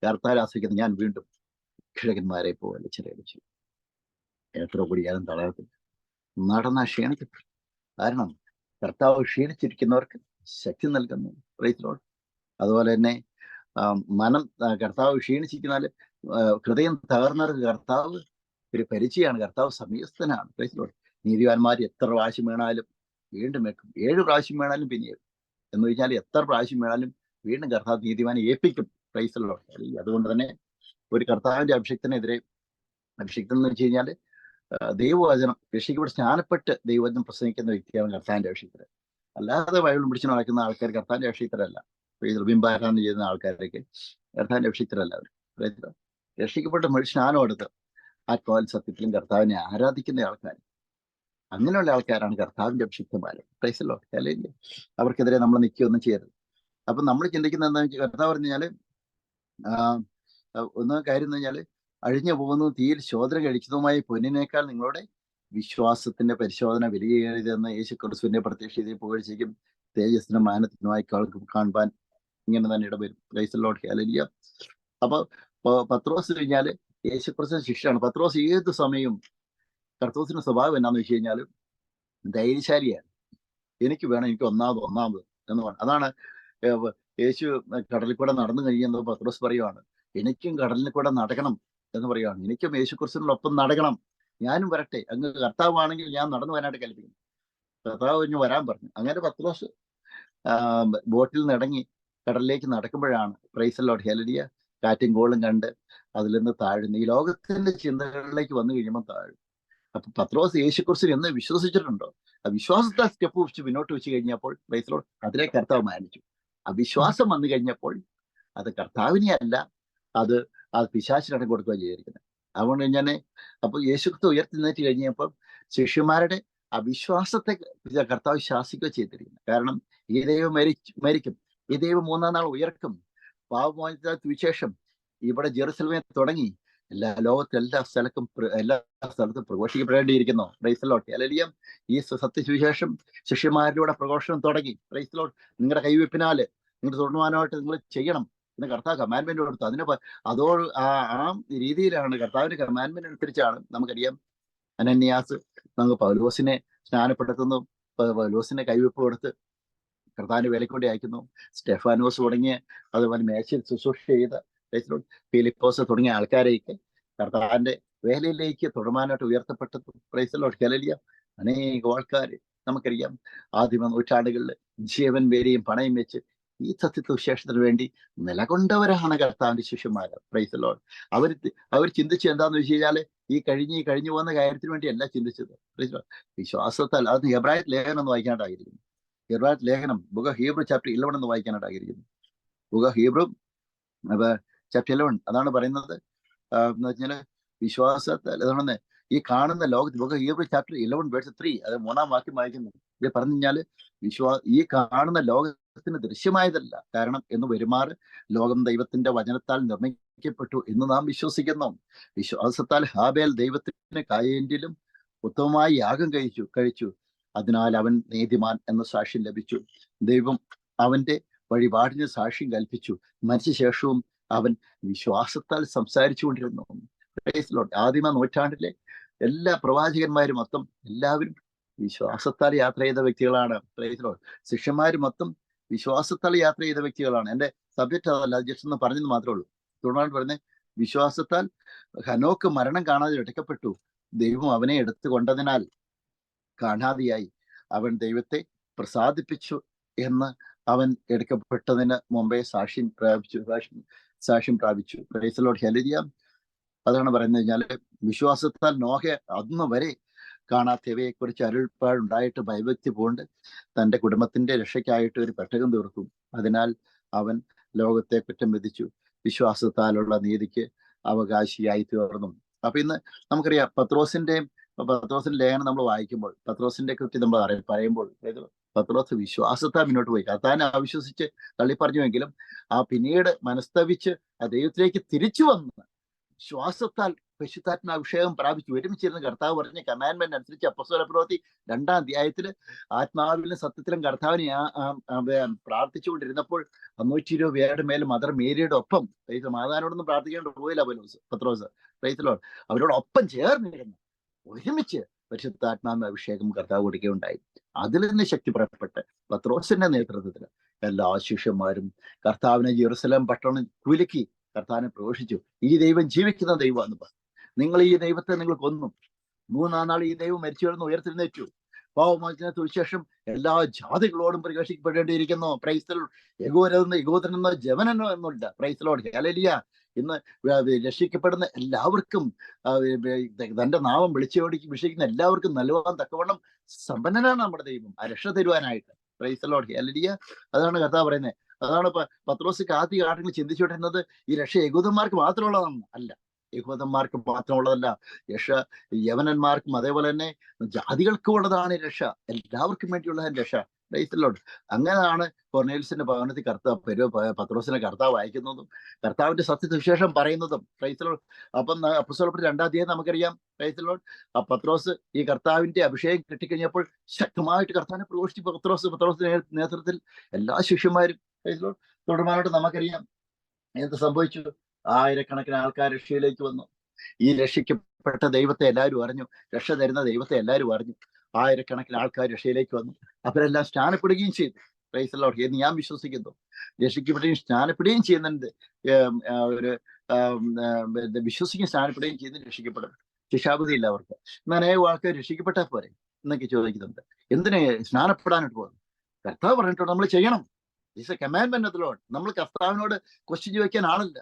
കർത്താവിനെ ആശ്രയിക്കുന്ന ഞാൻ വീണ്ടും കിഴക്കന്മാരെ പോലെ ചിറയടിച്ചു. എത്ര കൂടിയാലും തളരത്തില്ല, നടന്ന ക്ഷീണിക്കത്തില്ല. കാരണം കർത്താവ് ക്ഷീണിച്ചിരിക്കുന്നവർക്ക് ശക്തി നൽകുന്നു. Praise Lord. അതുപോലെ തന്നെ കർത്താവ് ക്ഷീണിച്ചിരിക്കുന്നാല് ഹൃദയം തകർന്നവർക്ക് കർത്താവ് ഒരു പരിചയമാണ്. കർത്താവ് സമീപസ്ഥനാണ്. Praise Lord. നീതിവാന്മാർ എത്ര പ്രാവശ്യം വീണാലും വീണ്ടും വെക്കും, 7 പ്രാവശ്യം വീണാലും പിന്നെയും എന്ന് വെച്ചാൽ എത്ര പ്രാവശ്യം വീണാലും വീണ്ടും കർത്താവ് നീതിമാനെ ഏൽപ്പിക്കും. Praise Lord. അതുകൊണ്ട് തന്നെ ഒരു കർത്താവിന്റെ അഭിഷക്തൻ എന്ന് വെച്ച് കഴിഞ്ഞാൽ ദൈവവചനം രക്ഷിക്കപ്പെട്ട് സ്നാനപ്പെട്ട് ദൈവവചനം പ്രസംഗിക്കുന്ന വ്യക്തിയാണ് കർത്താവിന്റെ അഭിഷക്തൻ. അല്ലാതെ ബൈബിൾ പിടിച്ച് നടക്കുന്ന ആൾക്കാർ കർത്താവിന്റെ അഭിഷക്തരല്ല. ബിംബാരാധന ചെയ്യുന്ന ആൾക്കാരൊക്കെ കർത്താവിന്റെ അഭിഷക്തരല്ല. അവർ രക്ഷിക്കപ്പെട്ട് സ്നാനം എടുത്ത് ആത്മാവിൽ സത്യത്തിലും കർത്താവിനെ ആരാധിക്കുന്ന ആൾക്കാർ, അങ്ങനെയുള്ള ആൾക്കാരാണ് കർത്താവിന്റെ അഭിഷിക്തന്മാര്. Praise Lord. ഹല്ലേലൂയ. അവർക്കെതിരെ നമ്മൾ നിൽക്കുകയൊന്നും ചെയ്യരുത്. അപ്പൊ നമ്മൾ ചിന്തിക്കുന്നത് എന്താ വെച്ചാൽ, കർത്താവ് പറഞ്ഞു കഴിഞ്ഞാല് ഒന്ന് കാര്യം എന്ന് പറഞ്ഞാല്, അഴിഞ്ഞു പോകുന്നതും തീയിൽ ശോധന കഴിച്ചതുമായ പൊന്നിനേക്കാൾ നിങ്ങളുടെ വിശ്വാസത്തിന്റെ പരിശോധന വിലയേറിയതെന്ന് യേശു ക്രിസ്തുവിന്റെ പ്രത്യക്ഷതയെ പുകഴ്ചയ്ക്കും തേജസ്സിനും മാനത്തിനുമായി കാണുവാൻ ഇങ്ങനെ തന്നെ ഇടവരും. Praise Lord. ഹല്ലേലൂയ. അപ്പൊ പത്രോസ് കഴിഞ്ഞാല് യേശു ക്രിസ്തു ശിഷ്യനാണ്. പത്രോസ് ഏത് സമയവും കർത്തോസിന്റെ സ്വഭാവം എന്നാന്ന് വെച്ച് കഴിഞ്ഞാൽ ധൈര്യശാലിയാണ്. എനിക്ക് വേണം, എനിക്ക് ഒന്നാമത് എന്ന് പറഞ്ഞു. അതാണ് യേശു കടലിൽ കൂടെ നടന്നു കഴിയുന്നത്. പത്രോസ് പറയുവാണ്, എനിക്കും കടലിൽ കൂടെ നടക്കണം എന്ന് പറയുവാണ്. എനിക്കും യേശു ക്രിസ്തുവിനോടൊപ്പം നടക്കണം, ഞാനും വരട്ടെ, അങ്ങ് കർത്താവാണെങ്കിൽ ഞാൻ നടന്നു വരാനായിട്ട് കൽപ്പിക്കുന്നു. കർത്താവ് കഴിഞ്ഞ് വരാൻ പറഞ്ഞു. അങ്ങനെ പത്രോസ് ബോട്ടിൽ നിന്ന് ഇറങ്ങി കടലിലേക്ക് നടക്കുമ്പോഴാണ്, പ്രൈസ് ലോർഡ്, ഹല്ലേലൂയ, കാറ്റും കോളും കണ്ട് അതിൽ നിന്ന് താഴുന്നു. ഈ ലോകത്തിന്റെ ചിന്തകളിലേക്ക് വന്നു കഴിയുമ്പോൾ താഴും. അപ്പൊ പത്രോസ് യേശുക്രിസ്തു എന്ന് വിശ്വസിച്ചിട്ടുണ്ടോ? ആ വിശ്വാസത്തെ സ്റ്റെപ്പ് വെച്ച് മുന്നോട്ട് വെച്ച് കഴിഞ്ഞപ്പോൾ പ്രൈസ് ലോർഡ് അതിലെ കർത്താവ് മാനിച്ചു. അവിശ്വാസം വന്നു കഴിഞ്ഞപ്പോൾ അത് കർത്താവിനെ അല്ല, അത് പിശാചിനാണ് കൊടുക്കുക ചെയ്തിരിക്കുന്നത്. അതുകൊണ്ട് ഞാൻ അപ്പൊ യേശുക്രിസ്തു ഉയർത്തിനേറ്റ് കഴിഞ്ഞപ്പോൾ ശിഷ്യന്മാരുടെ അവിശ്വാസത്തെ കർത്താവ് ശാസിക്കുക ചെയ്തിരിക്കുന്നത്. കാരണം ഈ ദൈവം മരിക്കും, ഈ ദൈവം 3-ാം നാൾ ഉയർക്കും, പാപമോചനത്തിന് വിശേഷം ഇവിടെ ജെറുസലേമിൽ തുടങ്ങി ലോകത്തെ എല്ലാ സ്ഥലത്തും പ്രഘോഷിക്കപ്പെടേണ്ടിയിരിക്കുന്നു. Praise the lord. ഹല്ലേലൂയ. ഈ സത്യസുവിശേഷം ശിഷ്യന്മാരിലൂടെ പ്രഘോഷണം തുടങ്ങി. Praise the lord. നിങ്ങളുടെ കൈവെപ്പിനാല് നിങ്ങളുടെ തുടർമാനമായിട്ട് നിങ്ങൾ ചെയ്യണം എന്ന് കർത്താവ് കമാൻഡ്മെന്റ് കൊടുത്തു. ആ രീതിയിലാണ് കർത്താവിന്റെ കമാൻഡ്മെന്റ് അനുസരിച്ചാണ് നമുക്കറിയാം അനന്യാസ് നമുക്ക് പൗലോസിനെ സ്നാനപ്പെടുത്തുന്നു, പൗലോസിനെ കൈവെപ്പ് കൊടുത്ത് കർത്താവിന്റെ വേലയ്ക്ക് വേണ്ടി അയക്കുന്നു. സ്റ്റെഫാനോസ് തുടങ്ങിയ അതുപോലെ മേശയിൽ ശുശ്രൂഷ ചെയ്ത ഫിലിപ്പോസ് തുടങ്ങിയ ആൾക്കാരെയൊക്കെ കർത്താവിന്റെ വേലയിലേക്ക് തുടർമാനായിട്ട് ഉയർത്തപ്പെട്ടത്. Praise the lord. ഹല്ലേലൂയ. അനേക ആൾക്കാർ നമുക്കറിയാം ആദിമ നൂറ്റാണ്ടുകളിൽ ജീവൻ വേലയും പണയം വെച്ച് ഈ സത്യസുവിശേഷത്തിന് വേണ്ടി നിലകൊണ്ടവരാണ് കർത്താവിന്റെ ശിഷ്യന്മാര്. Praise the lord. അവർ ചിന്തിച്ചു എന്താന്ന് വെച്ച് കഴിഞ്ഞാല് ഈ കഴിഞ്ഞു പോകുന്ന കാര്യത്തിന് വേണ്ടിയല്ല ചിന്തിച്ചത്. Price the Lord. വിശ്വാസത്താൽ അത് ഹെബ്രായ ലേഖനം എന്ന് വായിക്കാനായിട്ടായിരിക്കുന്നു. ഹെബ്രായ ലേഖനം ബുക്ക് ഓഫ് ഹീബ്രു ചാപ്റ്റർ 11 എന്ന് വായിക്കാനായിട്ടായിരിക്കുന്നു. ബുക്ക് ഓഫ് ഹീബ്രു ചാപ്റ്റർ 11 അതാണ് പറയുന്നത്. എന്ന് വെച്ചാൽ വിശ്വാസത്താൽ അതാണ് ഈ കാണുന്ന ലോകത്ത് book of Hebrew chapter 11 verse 3 അത് 3-ാം വാക്യം വായിക്കുന്നു. ഇത് പറഞ്ഞു കഴിഞ്ഞാല് ഈ കാണുന്ന ലോകത്തിന് ദൃശ്യമായതല്ല, കാരണം എന്ന് വരുമാറ് ലോകം ദൈവത്തിന്റെ വചനത്താൽ നിർണയിക്കപ്പെട്ടു എന്ന് നാം വിശ്വസിക്കുന്നു. വിശ്വാസത്താൽ ഹാബേൽ ദൈവത്തിന് കായേന്റിലും ഉത്തമമായി യാഗം കഴിച്ചു. അതിനാൽ അവൻ നീതിമാൻ എന്ന സാക്ഷ്യം ലഭിച്ചു. ദൈവം അവന്റെ വഴിപാടിന് സാക്ഷ്യം കൽപ്പിച്ചു. മരിച്ച ശേഷവും അവൻ വിശ്വാസത്താൽ സംസാരിച്ചു കൊണ്ടിരുന്നു. Price the Lord. ആദിമ നൂറ്റാണ്ടിലെ എല്ലാ പ്രവാചകന്മാരും മൊത്തം എല്ലാവരും വിശ്വാസത്താൽ യാത്ര ചെയ്ത വ്യക്തികളാണ്. Price the Lord. ശിഷ്യന്മാര് മൊത്തം വിശ്വാസത്താൽ യാത്ര ചെയ്ത വ്യക്തികളാണ്. എന്റെ സബ്ജക്റ്റ് അതല്ല, ജസ്റ്റ് ഒന്ന് പറഞ്ഞെന്ന് മാത്രമേ ഉള്ളൂ. തുടർന്ന് പറഞ്ഞത് വിശ്വാസത്താൽ ഹനോക്ക് മരണം കാണാതെ രക്ഷിക്കപ്പെട്ടു. ദൈവം അവനെ എടുത്തുകൊണ്ടതിനാൽ കാണാതെയായി. അവൻ ദൈവത്തെ പ്രസാദിപ്പിച്ചു എന്ന് അവൻ എടുക്കപ്പെട്ടതിന് മുമ്പേ സാക്ഷ്യം പ്രാപിച്ചു. Price the lord. ഹല്ലേലൂയ. അതാണ് പറയുന്നത് കഴിഞ്ഞാല് വിശ്വാസത്താൽ നോഹ അന്ന് വരെ കാണാത്തവയെ കുറിച്ച് അരുൾപ്പാടുണ്ടായിട്ട് ഭയഭക്തി പൂണ്ട് തന്റെ കുടുംബത്തിന്റെ രക്ഷയ്ക്കായിട്ട് ഒരു പെട്ടകം തീർക്കും. അതിനാൽ അവൻ ലോകത്തെ കുറ്റം വിധിച്ചു വിശ്വാസത്താലുള്ള നീതിക്ക് അവകാശിയായി തീർന്നു. അപ്പൊ ഇന്ന് നമുക്കറിയാം പത്രോസിന്റെ ലേഖനം നമ്മൾ വായിക്കുമ്പോൾ പത്രോസിന്റെ കുറിച്ച് നമ്മൾ പറയുമ്പോൾ പത്രോസ് വിശ്വാസത്താൽ മുന്നോട്ട് പോയി. കർത്താവിനെ അവിശ്വസിച്ച് തള്ളിപ്പറഞ്ഞുവെങ്കിലും പിന്നീട് മനസ്തവിച്ച് ആ ദൈവത്തിലേക്ക് തിരിച്ചു വന്ന് വിശ്വാസത്താൽ പരിശുദ്ധാത്മ അഭിഷേകം പ്രാപിച്ചു ഒരുമിച്ചിരുന്ന് കർത്താവ് പറഞ്ഞ കമാൻഡ്മെന്റ് അനുസരിച്ച് അപ്പോസ്തല പ്രവൃത്തി 2-ാം അധ്യായത്തില് ആത്മാവിലും സത്യത്തിലും കർത്താവിനെ പ്രാർത്ഥിച്ചുകൊണ്ടിരുന്നപ്പോൾ 520 പേരുടെ മേൽ മദർ മേരിയുടെ ഒപ്പം മാതാവിനോടൊന്നും പ്രാർത്ഥിക്കേണ്ട പോയില്ല പത്രോസ്. Price the Lord. അവരോടൊപ്പം ചേർന്നിരുന്നു ഒരുമിച്ച് പരിശുദ്ധാത്മാവിന്റെ അഭിഷേകം കർത്താവ് കൊടുക്കുകയുണ്ടായി. അതിൽ നിന്ന് ശക്തി പുറപ്പെട്ട് പത്രോസിന്റെ നേതൃത്വത്തിൽ എല്ലാ ശിഷ്യന്മാരും കർത്താവിനെ ജെറുസലേം പട്ടണം കുലുക്കി കർത്താവിനെ പ്രഘോഷിച്ചു. ഈ ദൈവം ജീവിക്കുന്ന ദൈവമാണെന്ന് പറഞ്ഞു. നിങ്ങൾ ഈ ദൈവത്തെ നിങ്ങൾ കൊന്നു, 3-ാം നാൾ ഈ ദൈവം മരിച്ചു കിടന്ന് ഉയർത്തെഴുന്നേറ്റു. പാവമോചനത്തിന് ശേഷം എല്ലാ ജാതികളോടും പ്രകാശിക്കപ്പെടേണ്ടിയിരിക്കുന്നു. Praise the lord. യഹൂദനെന്നോ ജവനെന്നോ എന്നില്ല. Praise the lord. ഹല്ലേലൂയ. ഇന്ന് രക്ഷിക്കപ്പെടുന്ന എല്ലാവർക്കും തന്റെ നാമം വിളിച്ചിരിക്കുന്ന എല്ലാവർക്കും നൽകുവാൻ തക്കവണ്ണം സമ്പന്നനാണ് നമ്മുടെ ദൈവം ആ രക്ഷ തരുവാനായിട്ട്. Praise the lord. ഹല്ലേലൂയ. അതാണ് കർത്താവ് പറയുന്നത്. അതാണ് പത്രോസ് ആദ്യ കാലങ്ങളിൽ ചിന്തിച്ചുകൊണ്ടിരുന്നത് ഈ രക്ഷ യഹൂദന്മാർക്ക് മാത്രമുള്ളതാണ്. അല്ല, യഹൂദന്മാർക്ക് മാത്രമുള്ളതല്ല. രക്ഷ യവനന്മാർക്കും അതേപോലെ തന്നെ ജാതികൾക്കും ഉള്ളതാണ് രക്ഷ. എല്ലാവർക്കും വേണ്ടിയുള്ളതാണ് രക്ഷ. Price the Lord. അങ്ങനെയാണ് കൊർന്നേലിയസിന്റെ ഭവനത്തിൽ പത്രോസിനെ കർത്താവ് അയക്കുന്നതും കർത്താവിന്റെ സത്യസുവിശേഷം പറയുന്നതും. Price the Lord. അപ്പം അപ്പോസ്തലപ്രവൃത്തി 2-ാം അധ്യായം നമുക്കറിയാം. Price the Lord. പത്രോസ് ഈ കർത്താവിന്റെ അഭിഷേകം കിട്ടിക്കഴിഞ്ഞപ്പോൾ ശക്തമായിട്ട് കർത്താവിനെ പ്രഘോഷിച്ചു. പത്രോസിന്റെ നേതൃത്വത്തിൽ എല്ലാ ശിഷ്യന്മാരും പ്രൈസ് ദി ലോർഡ് തുടർമാനോട്ട് നമുക്കറിയാം എന്ത് സംഭവിച്ചു. ആയിരക്കണക്കിന് ആൾക്കാർ രക്ഷയിലേക്ക് വന്നു. ഈ രക്ഷിക്കപ്പെട്ട ദൈവത്തെ എല്ലാവരും അറിഞ്ഞു. രക്ഷ തരുന്ന ദൈവത്തെ എല്ലാവരും അറിഞ്ഞു. ആയിരക്കണക്കിന് ആൾക്കാർ രക്ഷയിലേക്ക് വന്നു. അവരെല്ലാം സ്നാനപ്പെടുകയും ചെയ്തു. പ്രൈസ് ദി ലോർഡ് എന്ന് ഞാൻ വിശ്വസിക്കുന്നു. രക്ഷിക്കപ്പെടുകയും സ്നാനപ്പെടുകയും ചെയ്യുന്നുണ്ട്. വിശ്വസിക്കുകയും സ്നാനപ്പെടുകയും ചെയ്യുന്ന രക്ഷിക്കപ്പെടും. ശിക്ഷാപതി ഇല്ല അവർക്ക്. അനേകം ആൾക്കാർ രക്ഷിക്കപ്പെട്ടാൽ പോരെ എന്നൊക്കെ ചോദിക്കുന്നുണ്ട്. എന്തിനെ സ്നാനപ്പെടാനായിട്ട് പോകുന്നു? കർത്താവ് പറഞ്ഞിട്ടുണ്ട് നമ്മൾ ചെയ്യണം. It's A commandment of the Lord. നമ്മൾ കർത്താവിനോട് ക്വസ്റ്റ്യൻ ചോദിക്കാൻ ആളില്ല.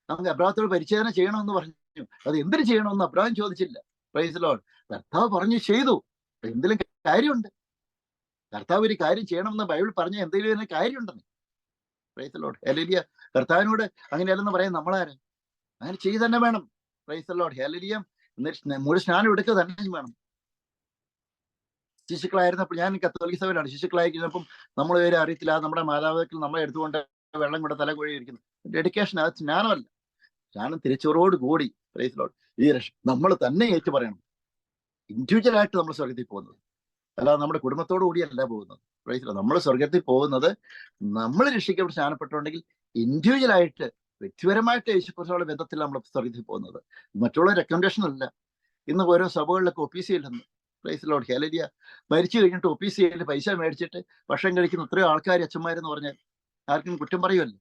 നമുക്ക് അബ്രാഹത്തോട് പരിച്ഛേദന ചെയ്യണമെന്ന് പറഞ്ഞു. അത് എന്തിനു ചെയ്യണമെന്ന് അബ്രാഹം ചോദിച്ചില്ല. Price the Lord. കർത്താവ് പറഞ്ഞു ചെയ്തു. എന്തെങ്കിലും കാര്യമുണ്ട്. കർത്താവ് ഒരു കാര്യം ചെയ്യണമെന്ന് ബൈബിൾ പറഞ്ഞ എന്തെങ്കിലും കാര്യമുണ്ടെന്ന്. Praise the lord. ഹല്ലേലൂയ. കർത്താവിനോട് അങ്ങനെയല്ലെന്ന് പറയാൻ നമ്മളാര്? അങ്ങനെ ചെയ്ത് തന്നെ വേണം. Praise the lord. ഹല്ലേലൂയ. മുഴുവൻ സ്നാനം എടുക്കുക തന്നെ വേണം. ശിശുക്കളായിരുന്നപ്പോൾ ഞാൻ കത്തോലിക്ക സഭയിലാണ്. ശിശുക്കളായിരിക്കുന്നപ്പം നമ്മൾ പേര് അറിയത്തില്ല. നമ്മുടെ മാതാപിതാക്കൾ നമ്മളെ എടുത്തുകൊണ്ട് വെള്ളം കൂടെ തല കൊഴിയിരിക്കുന്നു. ഡെഡിക്കേഷൻ അത് സ്നാനമല്ല. സ്നാനം തിരിച്ചോറോട് കൂടി പ്രൈസ് ലോർഡ്. ഈ നമ്മൾ തന്നെ ഏറ്റു പറയണം. ഇൻഡിവിജ്വലായിട്ട് നമ്മൾ സ്വർഗത്തിൽ പോകുന്നത്, അല്ലാതെ നമ്മുടെ കുടുംബത്തോടു കൂടിയല്ല പോകുന്നത്. Praise Lord. നമ്മൾ സ്വർഗത്തിൽ പോകുന്നത് നമ്മൾ രക്ഷിക്കപ്പെട്ട് സ്നാനപ്പെട്ടുണ്ടെങ്കിൽ ഇൻഡിവിജ്വലായിട്ട് വ്യക്തിപരമായിട്ട് യേശുക്രിസ്തുവിന്റെ ബന്ധത്തിൽ നമ്മൾ സ്വർഗത്തിൽ പോകുന്നത്. മറ്റുള്ള റെക്കമെൻഡേഷൻ അല്ല. ഇന്ന് ഓരോ സഭകളിലൊക്കെ ഒപ്പീസിയില്ലെന്ന്. Praise Lord. ഹല്ലേലൂയ. മരിച്ചു കഴിഞ്ഞിട്ട് ഒപ്പീസിയിൽ പൈസ മേടിച്ചിട്ട് ഭക്ഷണം കഴിക്കുന്ന എത്രയോ ആൾക്കാർ അച്ഛന്മാരെന്ന് പറഞ്ഞാൽ ആർക്കും കുറ്റം പറയുമല്ലോ.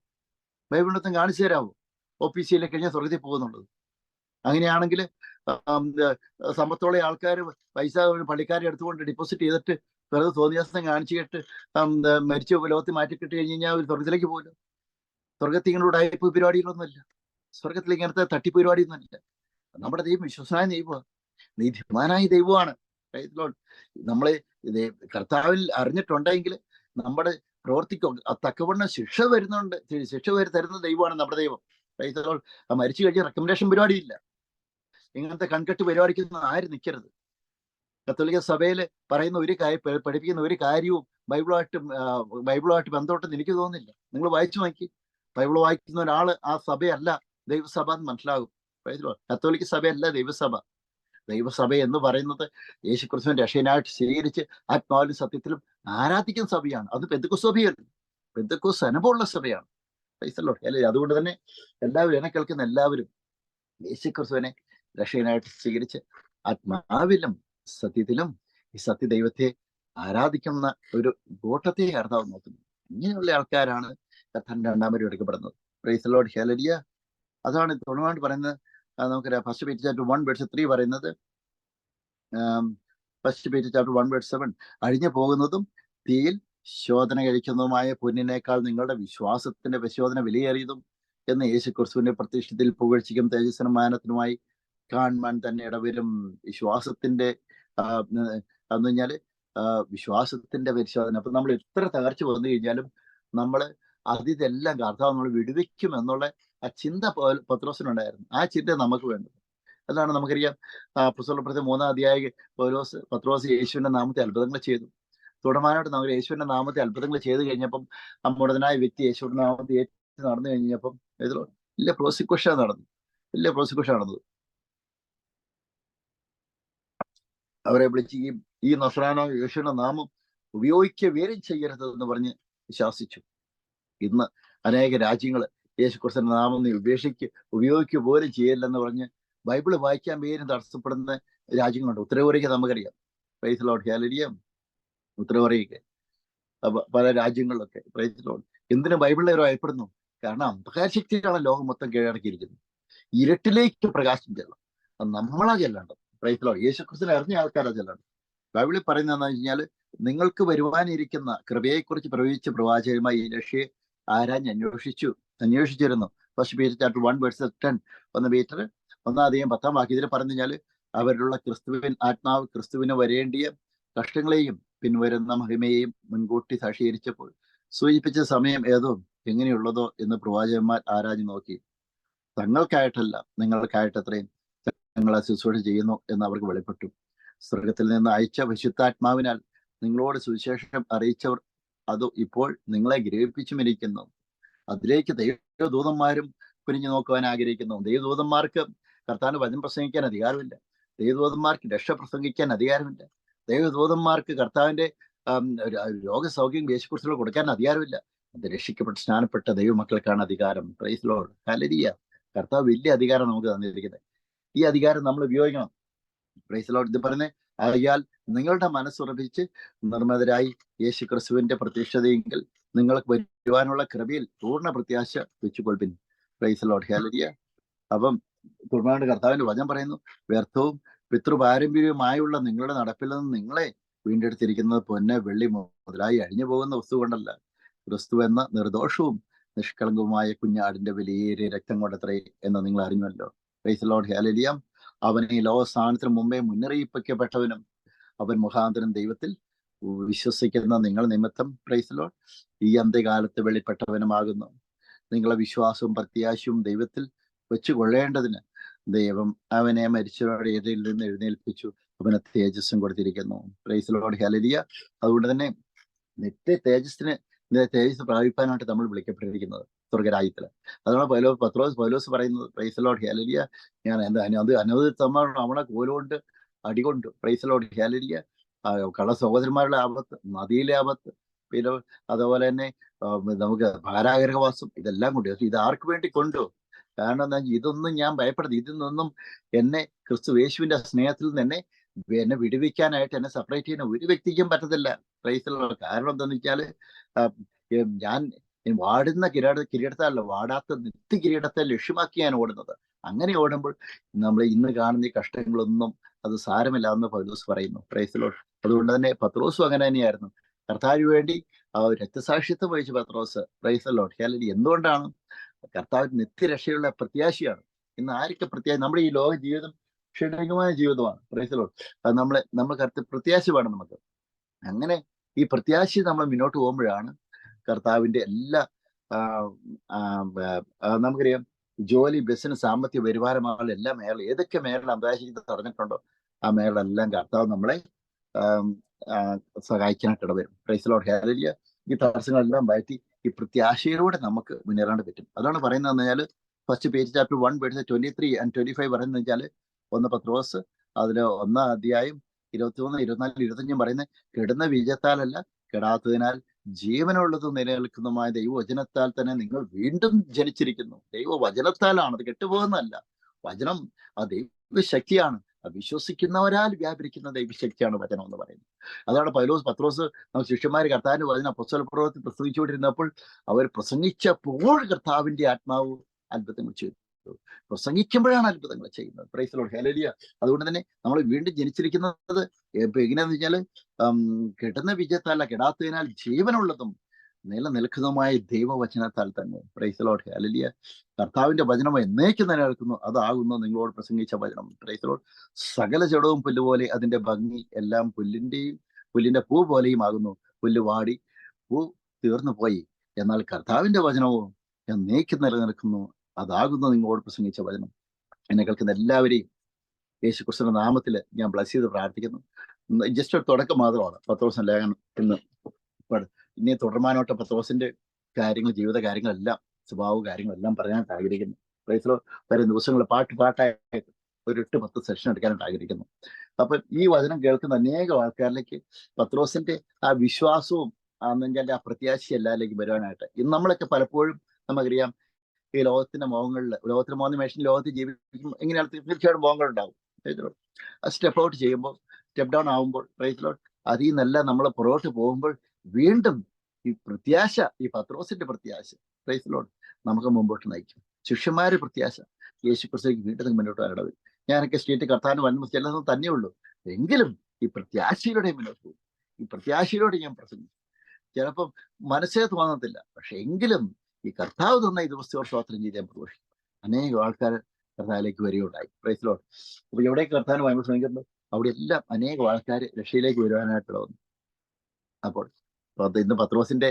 ബൈബിളിനൊന്നും കാണിച്ചു തരാമോ ഒപ്പീസിയിലേക്ക് കഴിഞ്ഞാൽ സ്വർഗത്തിൽ പോകുന്നുള്ളത്? അങ്ങനെയാണെങ്കിൽ സമ്പത്തോടെ ആൾക്കാർ പൈസ പള്ളിക്കാരെ എടുത്തുകൊണ്ട് ഡിപ്പോസിറ്റ് ചെയ്തിട്ട് വെറുതെ തോന്നിയാസം കാണിച്ചിട്ട് മരിച്ച ലോകത്തിൽ മാറ്റിക്കിട്ട് കഴിഞ്ഞ് കഴിഞ്ഞാൽ ഒരു സ്വർഗത്തിലേക്ക് പോലും. സ്വർഗത്തിൽ ഇങ്ങനെ ഉടായ്പ പരിപാടികളൊന്നുമല്ല. സ്വർഗത്തിൽ ഇങ്ങനത്തെ തട്ടിപ്പ് പരിപാടിയൊന്നുമല്ല. നമ്മുടെ ദൈവം വിശ്വസനായ ദൈവമാണ്, നീതിമാനായ ദൈവമാണ്. നമ്മളെ കർത്താവിൽ അറിഞ്ഞിട്ടുണ്ടെങ്കിൽ നമ്മുടെ പ്രവർത്തിക്കും തക്കവണ്ണം ശിക്ഷ വരുന്നുണ്ട്. ശിക്ഷ തരുന്ന ദൈവമാണ് നമ്മുടെ ദൈവം. മരിച്ചു കഴിഞ്ഞ റെക്കമെൻഡേഷൻ പരിപാടിയില്ല. ഇങ്ങനത്തെ കൺകെട്ട് പരിപാടിക്കൊന്നും ആരും നിൽക്കരുത്. കത്തോലിക്ക സഭയിൽ പറയുന്ന ഒരു പഠിപ്പിക്കുന്ന ഒരു കാര്യവും ബൈബിളുമായിട്ട് ബന്ധപ്പെട്ടെന്ന് എനിക്ക് തോന്നുന്നില്ല. നിങ്ങൾ വായിച്ചു നോക്കി, ബൈബിൾ വായിക്കുന്ന ഒരാൾ ആ സഭയല്ല ദൈവസഭ എന്ന് മനസ്സിലാകും. കത്തോലിക്ക സഭയല്ല ദൈവസഭ. ദൈവസഭ എന്ന് പറയുന്നത് യേശുക്രിസ്തുവിന്റെ രക്ഷകനായിട്ട് സ്വീകരിച്ച് ആത്മാവിലും സത്യത്തിലും ആരാധിക്കുന്ന സഭയാണ്. അത് പെന്തക്കോസ്ത് സഭയല്ല, പെന്തക്കോസ്ത് അനുഭവമുള്ള സഭയാണ്. അല്ലേ? അതുകൊണ്ട് തന്നെ എല്ലാവരും, എന്നെ കേൾക്കുന്ന എല്ലാവരും യേശുക്രിസ്തുവിനെ രക്ഷകനായിട്ട് സ്വീകരിച്ച് ആത്മാവിലും സത്യത്തിലും ഈ സത്യദൈവത്തെ ആരാധിക്കുന്ന ഒരു കൂട്ടത്തെ കർത്താവ് നോക്കുന്നു. ഇങ്ങനെയുള്ള ആൾക്കാരാണ് കർത്താവിന്റെ രണ്ടാം വരവ് എടുക്കപ്പെടുന്നത്. Praise the lord. ഹല്ലേലൂയ. അതാണ് തുടർന്ന് പറയുന്നത്. നമുക്ക് ഫസ്റ്റ് പീറ്റർ ചാപ്റ്റർ 1:3 പറയുന്നത്, ഫസ്റ്റ് പീറ്റർ ചാപ്റ്റർ 1:7, അഴിഞ്ഞു പോകുന്നതും തീയിൽ ശോധന കഴിക്കുന്നതുമായ പൊന്നിനേക്കാൾ നിങ്ങളുടെ വിശ്വാസത്തിന്റെ പരിശോധന വിലയേറിയതും എന്ന് യേശുക്രിസ്തുവിന്റെ പ്രത്യക്ഷത്തിൽ പുകഴ്ചയ്ക്കും തേജസ്സിനും മാനത്തിനുമായി കാണുവാൻ തന്നെ ഇടവരും. വിശ്വാസത്തിന്റെ എന്ന് പറഞ്ഞാല് വിശ്വാസത്തിന്റെ പരിശോധന. അപ്പൊ നമ്മൾ എത്ര തകർച്ച വന്നു കഴിഞ്ഞാലും നമ്മൾ അതിതെല്ലാം കർത്താവ് നമ്മൾ വിടുവിക്കും എന്നുള്ള ആ ചിന്ത പത്രോസിനുണ്ടായിരുന്നു. ആ ചിന്ത നമുക്ക് വേണ്ടത്. അതാണ് നമുക്കറിയാം. പുസ്തകപ്രതി 3-ാം അധ്യായം പത്രോസ് യേശുവിന്റെ നാമത്തെ അത്ഭുതങ്ങൾ ചെയ്തു. തുടർമാനായിട്ട് നമ്മൾ യേശുവിന്റെ നാമത്തെ അത്ഭുതങ്ങൾ ചെയ്ത് കഴിഞ്ഞപ്പം ആ മുടനായ വ്യക്തി യേശുവിന്റെ നാമത്തെ ഏറ്റു നടന്നു കഴിഞ്ഞപ്പം വലിയ പ്രോസിക്യൂഷൻ നടന്നത്. അവരെ വിളിച്ച് ഈ നസ്രാനോ യേശുവിന്റെ നാമം ഉപയോഗിക്കുകയും ചെയ്യരുത് എന്ന് പറഞ്ഞ് ശാസിച്ചു. ഇന്ന് അനേക രാജ്യങ്ങൾ യേശുക്രിസ്തുവിന്റെ നാമം നീ ഉപയോഗിക്കുക പോലും ചെയ്യല്ലെന്ന് പറഞ്ഞ് ബൈബിള് വായിക്കാൻ പേരും തടസ്സപ്പെടുന്ന രാജ്യങ്ങളുണ്ട്. ഉത്തരകൊറിയ നമുക്കറിയാം. Price the lord. ഹല്ലേലൂയ. ഉത്തരകൊറിയക്ക് പല രാജ്യങ്ങളിലൊക്കെ പ്രൈസ് ദി ലോർഡ്. എന്തിനു ബൈബിളിൽ ഭയപ്പെടുന്നു? കാരണം അന്ധകാരശക്തിയാണ് ലോകം മൊത്തം കീഴടക്കിയിരിക്കുന്നത്. ഇരുട്ടിലേക്ക് പ്രകാശം ചെല്ലണം, അത് നമ്മളാ ചെല്ലേണ്ടത്. Price the Lord. യേശുക്രിസ്തുവിനെ അറിഞ്ഞ ആൾക്കാരാ ചെല്ലേണ്ടത്. ബൈബിളിൽ പറയുന്നത് എന്താണെന്ന് വെച്ച് കഴിഞ്ഞാൽ, നിങ്ങൾക്ക് വരുവാനിരിക്കുന്ന കൃപയെക്കുറിച്ച് പ്രവചിച്ച പ്രവാചകരുമായി ഈ രക്ഷയെ ആരാഞ്ഞ് അന്വേഷിച്ചിരുന്നു. First Peter chapter 1:10. 1 പീറ്റർ 1:10 വാക്യത്തിൽ പറഞ്ഞു കഴിഞ്ഞാൽ, അവരിലുള്ള ആത്മാവ് ക്രിസ്തുവിന് വരേണ്ടിയ കഷ്ടങ്ങളെയും പിൻവരുന്ന മഹിമയെയും മുൻകൂട്ടി സാക്ഷീകരിച്ചപ്പോൾ സൂചിപ്പിച്ച സമയം ഏതോ എങ്ങനെയുള്ളതോ എന്ന് പ്രവാചകന്മാർ ആരാഞ്ഞു നോക്കി. തങ്ങൾക്കായിട്ടല്ല നിങ്ങൾക്കായിട്ടത്രയും തങ്ങളെ ശുശ്രൂഷ ചെയ്യുന്നു എന്ന് അവർക്ക് വെളിപ്പെട്ടു. സ്വർഗത്തിൽ നിന്ന് അയച്ച വിശുദ്ധാത്മാവിനാൽ നിങ്ങളോട് സുവിശേഷം അറിയിച്ചവർ അത് ഇപ്പോൾ നിങ്ങളെ ഗ്രഹിപ്പിച്ചുമിരിക്കുന്നു. അതിലേക്ക് ദൈവദൂതന്മാരും കുനിഞ്ഞു നോക്കുവാൻ ആഗ്രഹിക്കുന്നു. ദൈവദൂതന്മാർക്ക് കർത്താവിന്റെ വചനം പ്രസംഗിക്കാൻ അധികാരമില്ല. ദൈവദൂതന്മാർക്ക് രക്ഷ പ്രസംഗിക്കാൻ അധികാരമില്ല. ദൈവദൂതന്മാർക്ക് കർത്താവിന്റെ രോഗസൗഖ്യം യേശുക്രിസ്തുവിൽ കൊടുക്കാൻ അധികാരമില്ല. അത് രക്ഷിക്കപ്പെട്ട് സ്നാനപ്പെട്ട ദൈവമക്കൾക്കാണ് അധികാരം. Praise Lord. ഹല്ലേലൂയ. കർത്താവ് വലിയ അധികാരം നമുക്ക് തന്നിരിക്കുന്നത്. ഈ അധികാരം നമ്മൾ ഉപയോഗിക്കണം. Praise Lord. ഇത് പറയുന്നത്, ആയാൽ നിങ്ങളുടെ മനസ്സുറപ്പിച്ച് നിർമ്മതരായി യേശുക്രിസ്തുവിന്റെ പ്രത്യക്ഷതയെങ്കിൽ നിങ്ങൾക്ക് വരുവാനുള്ള കൃപയിൽ പൂർണ്ണ പ്രത്യാശ വെച്ചുകൊള്ളിൻ. Praise Lord. ഹല്ലേലൂയ. അപ്പം തുടർന്ന് കർത്താവിന്റെ വചനം പറയുന്നു, വ്യർത്ഥവും പിതൃപാരമ്പര്യവുമായുള്ള നിങ്ങളുടെ നടപ്പിൽ നിന്ന് നിങ്ങളെ വീണ്ടെടുത്തിരിക്കുന്നത് പൊന്ന് വെള്ളി മുതലായി അഴിഞ്ഞു പോകുന്ന വസ്തു കൊണ്ടല്ല, ക്രിസ്തു എന്ന നിർദോഷവും നിഷ്കളങ്കവുമായ കുഞ്ഞാടിന്റെ വിലയേറിയ രക്തം കൊണ്ടത്രേ എന്ന് നിങ്ങൾ അറിഞ്ഞുവല്ലോ. Praise Lord. ഹല്ലേലൂയ. അവൻ ഈ ലോകസ്ഥാനത്തിന് മുമ്പേ മുന്നറിയിപ്പിക്കപ്പെട്ടവനും അവൻ മുഖാന്തരം ദൈവത്തിൽ വിശ്വസിക്കുന്ന നിങ്ങൾ നിമിത്തം പ്രൈസ് ലോർഡ് ഈ അന്ത്യകാലത്ത് വെളിപ്പെട്ടവനുമാകുന്നു. നിങ്ങളെ വിശ്വാസവും പ്രത്യാശയും ദൈവത്തിൽ വെച്ചു കൊള്ളേണ്ടതിന് ദൈവം അവനെ മരിച്ചവരുടെ ഇടയിൽ നിന്ന് എഴുന്നേൽപ്പിച്ചു, അവന് തേജസ്സും കൊടുത്തിരിക്കുന്നു. Praise Lord. ഹല്ലേലൂയ. അതുകൊണ്ട് തന്നെ തേജസ് പ്രാപിപ്പാനായിട്ട് നമ്മൾ വിളിക്കപ്പെട്ടിരിക്കുന്നത്. സ്വർഗരാജ്യത്തില്. അതാണ് പൗലോസ് പറയുന്നത്, പ്രൈസ് ലോർഡ് ഹല്ലേലൂയ, ഞാൻ എന്താ അത് അനുവദിച്ചമാണ് അവളെ കോലുകൊണ്ട് അടികൊണ്ട്, പ്രൈസ് ലോർഡ് ഹല്ലേലൂയ, കള്ള സഹോദരന്മാരുടെ ആപത്ത്, നദിയിലെ ആപത്ത്, പിന്നെ അതുപോലെ തന്നെ നമുക്ക് ഭാരാഗ്രഹവാസം, ഇതെല്ലാം കൊണ്ട് ഇത് ആർക്ക് വേണ്ടി കൊണ്ടു? കാരണം എന്താ, ഇതൊന്നും ഞാൻ ഭയപ്പെടുന്നത്, ഇതിൽ നിന്നും എന്നെ ക്രിസ്തു യേശുവിന്റെ സ്നേഹത്തിൽ നിന്ന് എന്നെ വിടുവിക്കാനായിട്ട് എന്നെ സെപ്പറേറ്റ് ചെയ്യുന്ന ഒരു വ്യക്തിക്കും പറ്റത്തില്ല. പ്രൈസിലുള്ള കാരണം എന്താണെന്ന് വെച്ചാൽ, ഞാൻ വാടുന്ന കിരീടത്തല്ല, വാടാത്ത നിത്യ കിരീടത്തെ ലക്ഷ്യമാക്കി ഞാൻ ഓടുന്നത്. അങ്ങനെ ഓടുമ്പോൾ നമ്മൾ ഇന്ന് കാണുന്ന ഈ കഷ്ടങ്ങളൊന്നും അത് സാരമില്ല എന്ന് പൗലോസ് പറയുന്നു. പ്രൈസിലോട്ട്. അതുകൊണ്ട് തന്നെ പത്രോസും അങ്ങനെ തന്നെയായിരുന്നു. കർത്താവിന് വേണ്ടി രക്തസാക്ഷിത്വം വഹിച്ച പത്രോസ്, പ്രൈസിലോട്ട് ഹല്ലേലൂയ. എന്തുകൊണ്ടാണ്? കർത്താവിന് നിത്യരക്ഷയുള്ള പ്രത്യാശയാണ്. ഇന്ന് ആരൊക്കെ നമ്മുടെ ഈ ലോക ജീവിതം ക്ഷണികമായ ജീവിതമാണ്. പ്രൈസിലോട്ട്. അത് നമ്മൾ പ്രത്യാശ വേണം നമുക്ക്. അങ്ങനെ ഈ പ്രത്യാശ നമ്മൾ മുന്നോട്ട് പോകുമ്പോഴാണ് കർത്താവിന്റെ എല്ലാ നമുക്കറിയാം, ജോലി, ബിസിനസ്, സാമ്പത്തിക വരുമാനമാകുന്ന എല്ലാ മേഖല, ഏതൊക്കെ മേഖല അന്താരാഷ്ട്രീയത്തിൽ തുടങ്ങിയിട്ടുണ്ടോ ആ മേഖലയെല്ലാം കർത്താവ് നമ്മളെ സഹായിക്കാനായിട്ട് ഇടവരും. Praise Lord hallelujah. ഈ തടസ്സങ്ങളെല്ലാം മാറ്റി ഈ പ്രത്യാശയിലൂടെ നമുക്ക് മുന്നേറാൻ പറ്റും. അതാണ് പറയുന്നതെന്ന് വെച്ചാൽ, first page chapter 1 verse 23 and 25 പറയുന്നത് വെച്ചാൽ, 1 പത്രോസ് അതില് 1 അധ്യായം 23, 24, 25 പറയുന്നത്, കെടുന്ന ബീജത്താലല്ല, കെടാത്തതിനാൽ ജീവനുള്ളത് നിലനിൽക്കുന്നതുമായ ദൈവവചനത്താൽ തന്നെ നിങ്ങൾ വീണ്ടും ജനിച്ചിരിക്കുന്നു. ദൈവവചനത്താലാണ്, അത് കെട്ടുപോകുന്നതല്ല. വചനം ആ ദൈവശക്തിയാണ്, വിശ്വസിക്കുന്നവരാൽ വ്യാപരിക്കുന്ന ദൈവശക്തിയാണ് വചനം എന്ന് പറയുന്നത്. അതാണ് പത്രോസ് ശിഷ്യന്മാർ കർത്താവിന്റെ വചനം അപ്പോസ്തല പ്രവൃത്തി പ്രസംഗിച്ചുകൊണ്ടിരുന്നപ്പോൾ അവർ പ്രസംഗിച്ചപ്പോൾ കർത്താവിന്റെ ആത്മാവ് അത്ഭുതങ്ങൾ ചെയ്തു. പ്രസംഗിക്കുമ്പോഴാണ് അത്ഭുതങ്ങൾ ചെയ്യുന്നത്. Praise Lord hallelujah. അതുകൊണ്ട് തന്നെ നമ്മൾ വീണ്ടും ജനിച്ചിരിക്കുന്നത് എങ്ങനെയാന്ന് വെച്ചാൽ, കെടുന്ന വിജയത്താല, കെടാത്തതിനാൽ ജീവനുള്ളതും നിലനിൽക്കുന്നതുമായ ദൈവവചനത്താൽ തന്നെ. Praise Lord hallelujah. കർത്താവിന്റെ വചനം എന്നേക്കും നിലനിൽക്കുന്നു, അതാകുന്നു നിങ്ങളോട് പ്രസംഗിച്ച വചനം. Praise Lord. സകല ജഡവും പുല്ലുപോലെ അതിന്റെ ഭംഗി എല്ലാം പുല്ലിന്റെ പൂ പോലെയും ആകുന്നു. പുല്ല് വാടി പൂ തീർന്നു പോയി, എന്നാൽ കർത്താവിന്റെ വചനവും എന്നേക്കും നിലനിൽക്കുന്നു, അതാകുന്നു നിങ്ങളോട് പ്രസംഗിച്ച വചനം. എന്നെ കേൾക്കുന്ന എല്ലാവരെയും യേശു ക്രിസ്തുവിന്റെ നാമത്തിൽ ഞാൻ ബ്ലസ് ചെയ്ത് പ്രാർത്ഥിക്കുന്നു. ജസ്റ്റ് ഒരു തുടക്കം മാത്രമാണ് പത്രോസിന്റെ ലേഖനം. ഇനി തുടർമാനോട്ട് പത്രോസിന്റെ കാര്യങ്ങൾ, ജീവിത കാര്യങ്ങളെല്ലാം, സ്വഭാവ കാര്യങ്ങളെല്ലാം പറയാനായിട്ട് ആഗ്രഹിക്കുന്നു. പ്രൈസിലോ വരും ദിവസങ്ങൾ പാട്ടായിട്ട് ഒരു 8-10 സെഷൻ എടുക്കാനായിട്ട് ആഗ്രഹിക്കുന്നു. അപ്പൊ ഈ വചനം കേൾക്കുന്ന അനേകം ആൾക്കാരിലേക്ക് പത്രോസിന്റെ ആ വിശ്വാസവും ആ പ്രത്യാശ എല്ലാവരിലേക്കും വരുവാനായിട്ട്. ഇന്ന് നമ്മളൊക്കെ പലപ്പോഴും നമുക്കറിയാം, ഈ ലോകത്തിന്റെ മേഷൻ ലോകത്തിൽ ജീവിക്കുമ്പോൾ എങ്ങനെയാണ്, തീർച്ചയായിട്ടും മോഹങ്ങൾ ഉണ്ടാവും. സ്റ്റെപ്പ് ഔട്ട് ചെയ്യുമ്പോൾ, സ്റ്റെപ്പ് ഡൗൺ ആകുമ്പോൾ, പ്രൈസിലോട്ട്, അതിൽ നിന്നല്ല നമ്മൾ പുറകോട്ട് പോകുമ്പോൾ വീണ്ടും ഈ പ്രത്യാശ, ഈ പത്രോസിന്റെ പ്രത്യാശ, പ്രൈസിലോട്ട്, നമുക്ക് മുമ്പോട്ട് നയിക്കും. ശിഷ്യന്മാരുടെ പ്രത്യാശ യേശു ക്രിസ്തുവിലേക്ക് വീണ്ടും മുന്നോട്ട് വരേണ്ടത്. ഞാനൊക്കെ സ്ട്രീറ്റ് കർത്താവിന് വന്നു ചെല്ലുന്നത് തന്നെയുള്ളൂ, എങ്കിലും ഈ പ്രത്യാശയിലൂടെ മുന്നോട്ട് പോകും. ഈ പ്രത്യാശയിലൂടെ ഞാൻ പ്രസംഗിക്കും. ചിലപ്പം മനസ്സേ തോന്നത്തില്ല, പക്ഷെ എങ്കിലും ഈ കർത്താവ് തന്ന ഈ ദിവസത്തോട് സ്തോത്രം ചെയ്ത് ഞാൻ പ്രഘോഷിക്കും. അനേകം ആൾക്കാർ കർത്താവിലേക്ക് വരികയുണ്ടായി. Praise lord. അപ്പൊ എവിടെയൊക്കെ കർത്താവിന് ഭയങ്കര ശ്രമിക്കുന്നുണ്ടോ അവിടെ എല്ലാം അനേകം ആൾക്കാർ രക്ഷയിലേക്ക് വരുവാനായിട്ടുള്ള വന്നു. അപ്പോൾ ഇന്ന് പത്രോസിന്റെ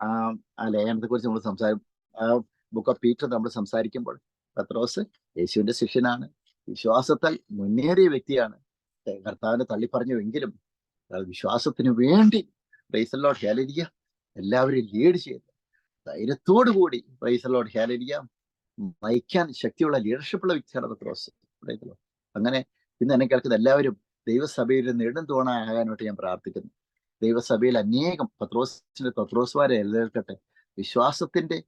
ആ ലേഖനത്തെ കുറിച്ച് നമ്മൾ ബുക്ക് ഓഫ് പീറ്റർ നമ്മൾ സംസാരിക്കുമ്പോൾ, പത്രോസ് യേശുവിന്റെ ശിഷ്യനാണ്, വിശ്വാസത്താൽ മുന്നേറിയ വ്യക്തിയാണ്. കർത്താവിനെ തള്ളിപ്പറഞ്ഞുവെങ്കിലും വിശ്വാസത്തിന് വേണ്ടി പ്രൈസ് ലോർഡ് ഹല്ലേലൂയ എല്ലാവരെയും ലീഡ് ചെയ്ത് ധൈര്യത്തോടു കൂടി പ്രൈസ് ലോർഡ് ഹല്ലേലൂയ നയിക്കാൻ ശക്തിയുള്ള ലീഡർഷിപ്പുള്ള വ്യക്തിയാണ് പത്രോസ്. അങ്ങനെ ഇന്ന് എന്നെ കേൾക്കുന്ന എല്ലാവരും ദൈവസഭയിൽ നെടുന്തോണാകാനായിട്ട് ഞാൻ പ്രാർത്ഥിക്കുന്നു. ദൈവസഭയിൽ അനേകം പത്രോസ്മാരെ എഴുന്നേൽക്കട്ടെ. വിശ്വാസത്തിന്റെ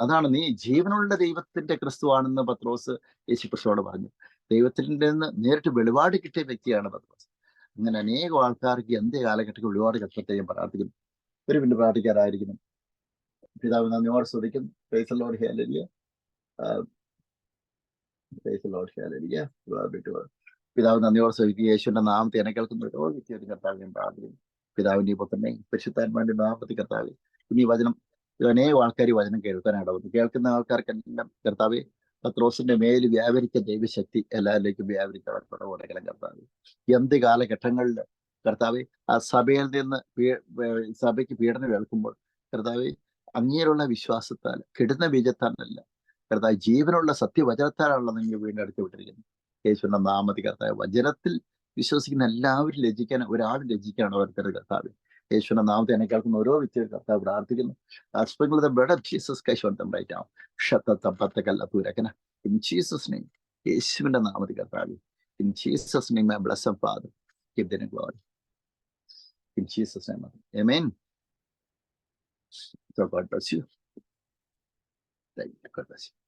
അതാണ്, നീ ജീവനുള്ള ദൈവത്തിന്റെ ക്രിസ്തുവാണെന്ന് പത്രോസ് യേശുക്രിസ്തുവോട് പറഞ്ഞു. ദൈവത്തിന്റെ നിന്ന് നേരിട്ട് വെളിപാട് കിട്ടിയ വ്യക്തിയാണ് പത്രോസ്. അങ്ങനെ അനേകം ആൾക്കാർക്ക് എന്ത് കാലഘട്ടത്തിൽ വെളിപാട് കിട്ടട്ടെ ഞാൻ പ്രാർത്ഥിക്കുന്നു. ഒരു മിനിറ്റ് പ്രാർത്ഥിക്കാറായിരിക്കുന്നു. പിതാവ് നന്ദിയോടെ സ്തുതിക്കുന്നു. Price the lord hallelujah. Price the lord hallelujah. പിതാവ് നന്ദിയോടെ സ്തുതിക്കുക. യേശുവിന്റെ നാമത്തെ എന്നെ കേൾക്കുന്ന ഓരോ വ്യക്തിയുടെ കർത്താവ് ഞാൻ പ്രാർത്ഥിക്കുന്നു. പിതാവിന്റെ പുത്രനെ പരിശുദ്ധാത്മാവിന്റെ നാമത്തിൽ കർത്താവേ, ഇനി വചനം അനേകം ആൾക്കാർ വചനം കേൾക്കാനായിട്ട് കേൾക്കുന്ന ആൾക്കാർക്കെല്ലാം കർത്താവെ പത്രോസിന്റെ മേൽ വ്യാപരിച്ച ദൈവശക്തി എല്ലാവരിലേക്കും വ്യാപരിക്കണം കർത്താവെ. എന്ത് കാലഘട്ടങ്ങളിൽ കർത്താവെ ആ സഭയിൽ നിന്ന് സഭയ്ക്ക് പീഡനം കേൾക്കുമ്പോൾ കർത്താവെ അങ്ങേലുള്ള വിശ്വാസത്താൽ, കെടുന്ന ബീജത്താലല്ല കർത്താവ്, ജീവനുള്ള സത്യവചനത്താലുള്ള നിങ്ങൾ വീണ്ടെടുത്ത് വിട്ടിരിക്കുന്നു. യേശുവിന്റെ നാമത്തിൽ കർത്താവ്, വചനത്തിൽ വിശ്വസിക്കുന്ന എല്ലാവരും ഒരാൾ ലജ്ജിക്കാണ് ഓരോരുത്തരുടെ കർത്താവ്. യേശുവിന്റെ നാമത്തെ എന്നെ കേൾക്കുന്ന ഓരോ വ്യക്തിയും കർത്താവ് പ്രാർത്ഥിക്കുന്നു. Sprinkle the blood of Jesus Christ on them right now. In Jesus' name, യേശുവിന്റെ നാമത്തിൽ കർത്താവ്. In Jesus' name, my blessed Father, give them glory. In Jesus' name, amen. So God bless you. Thank you. God bless you.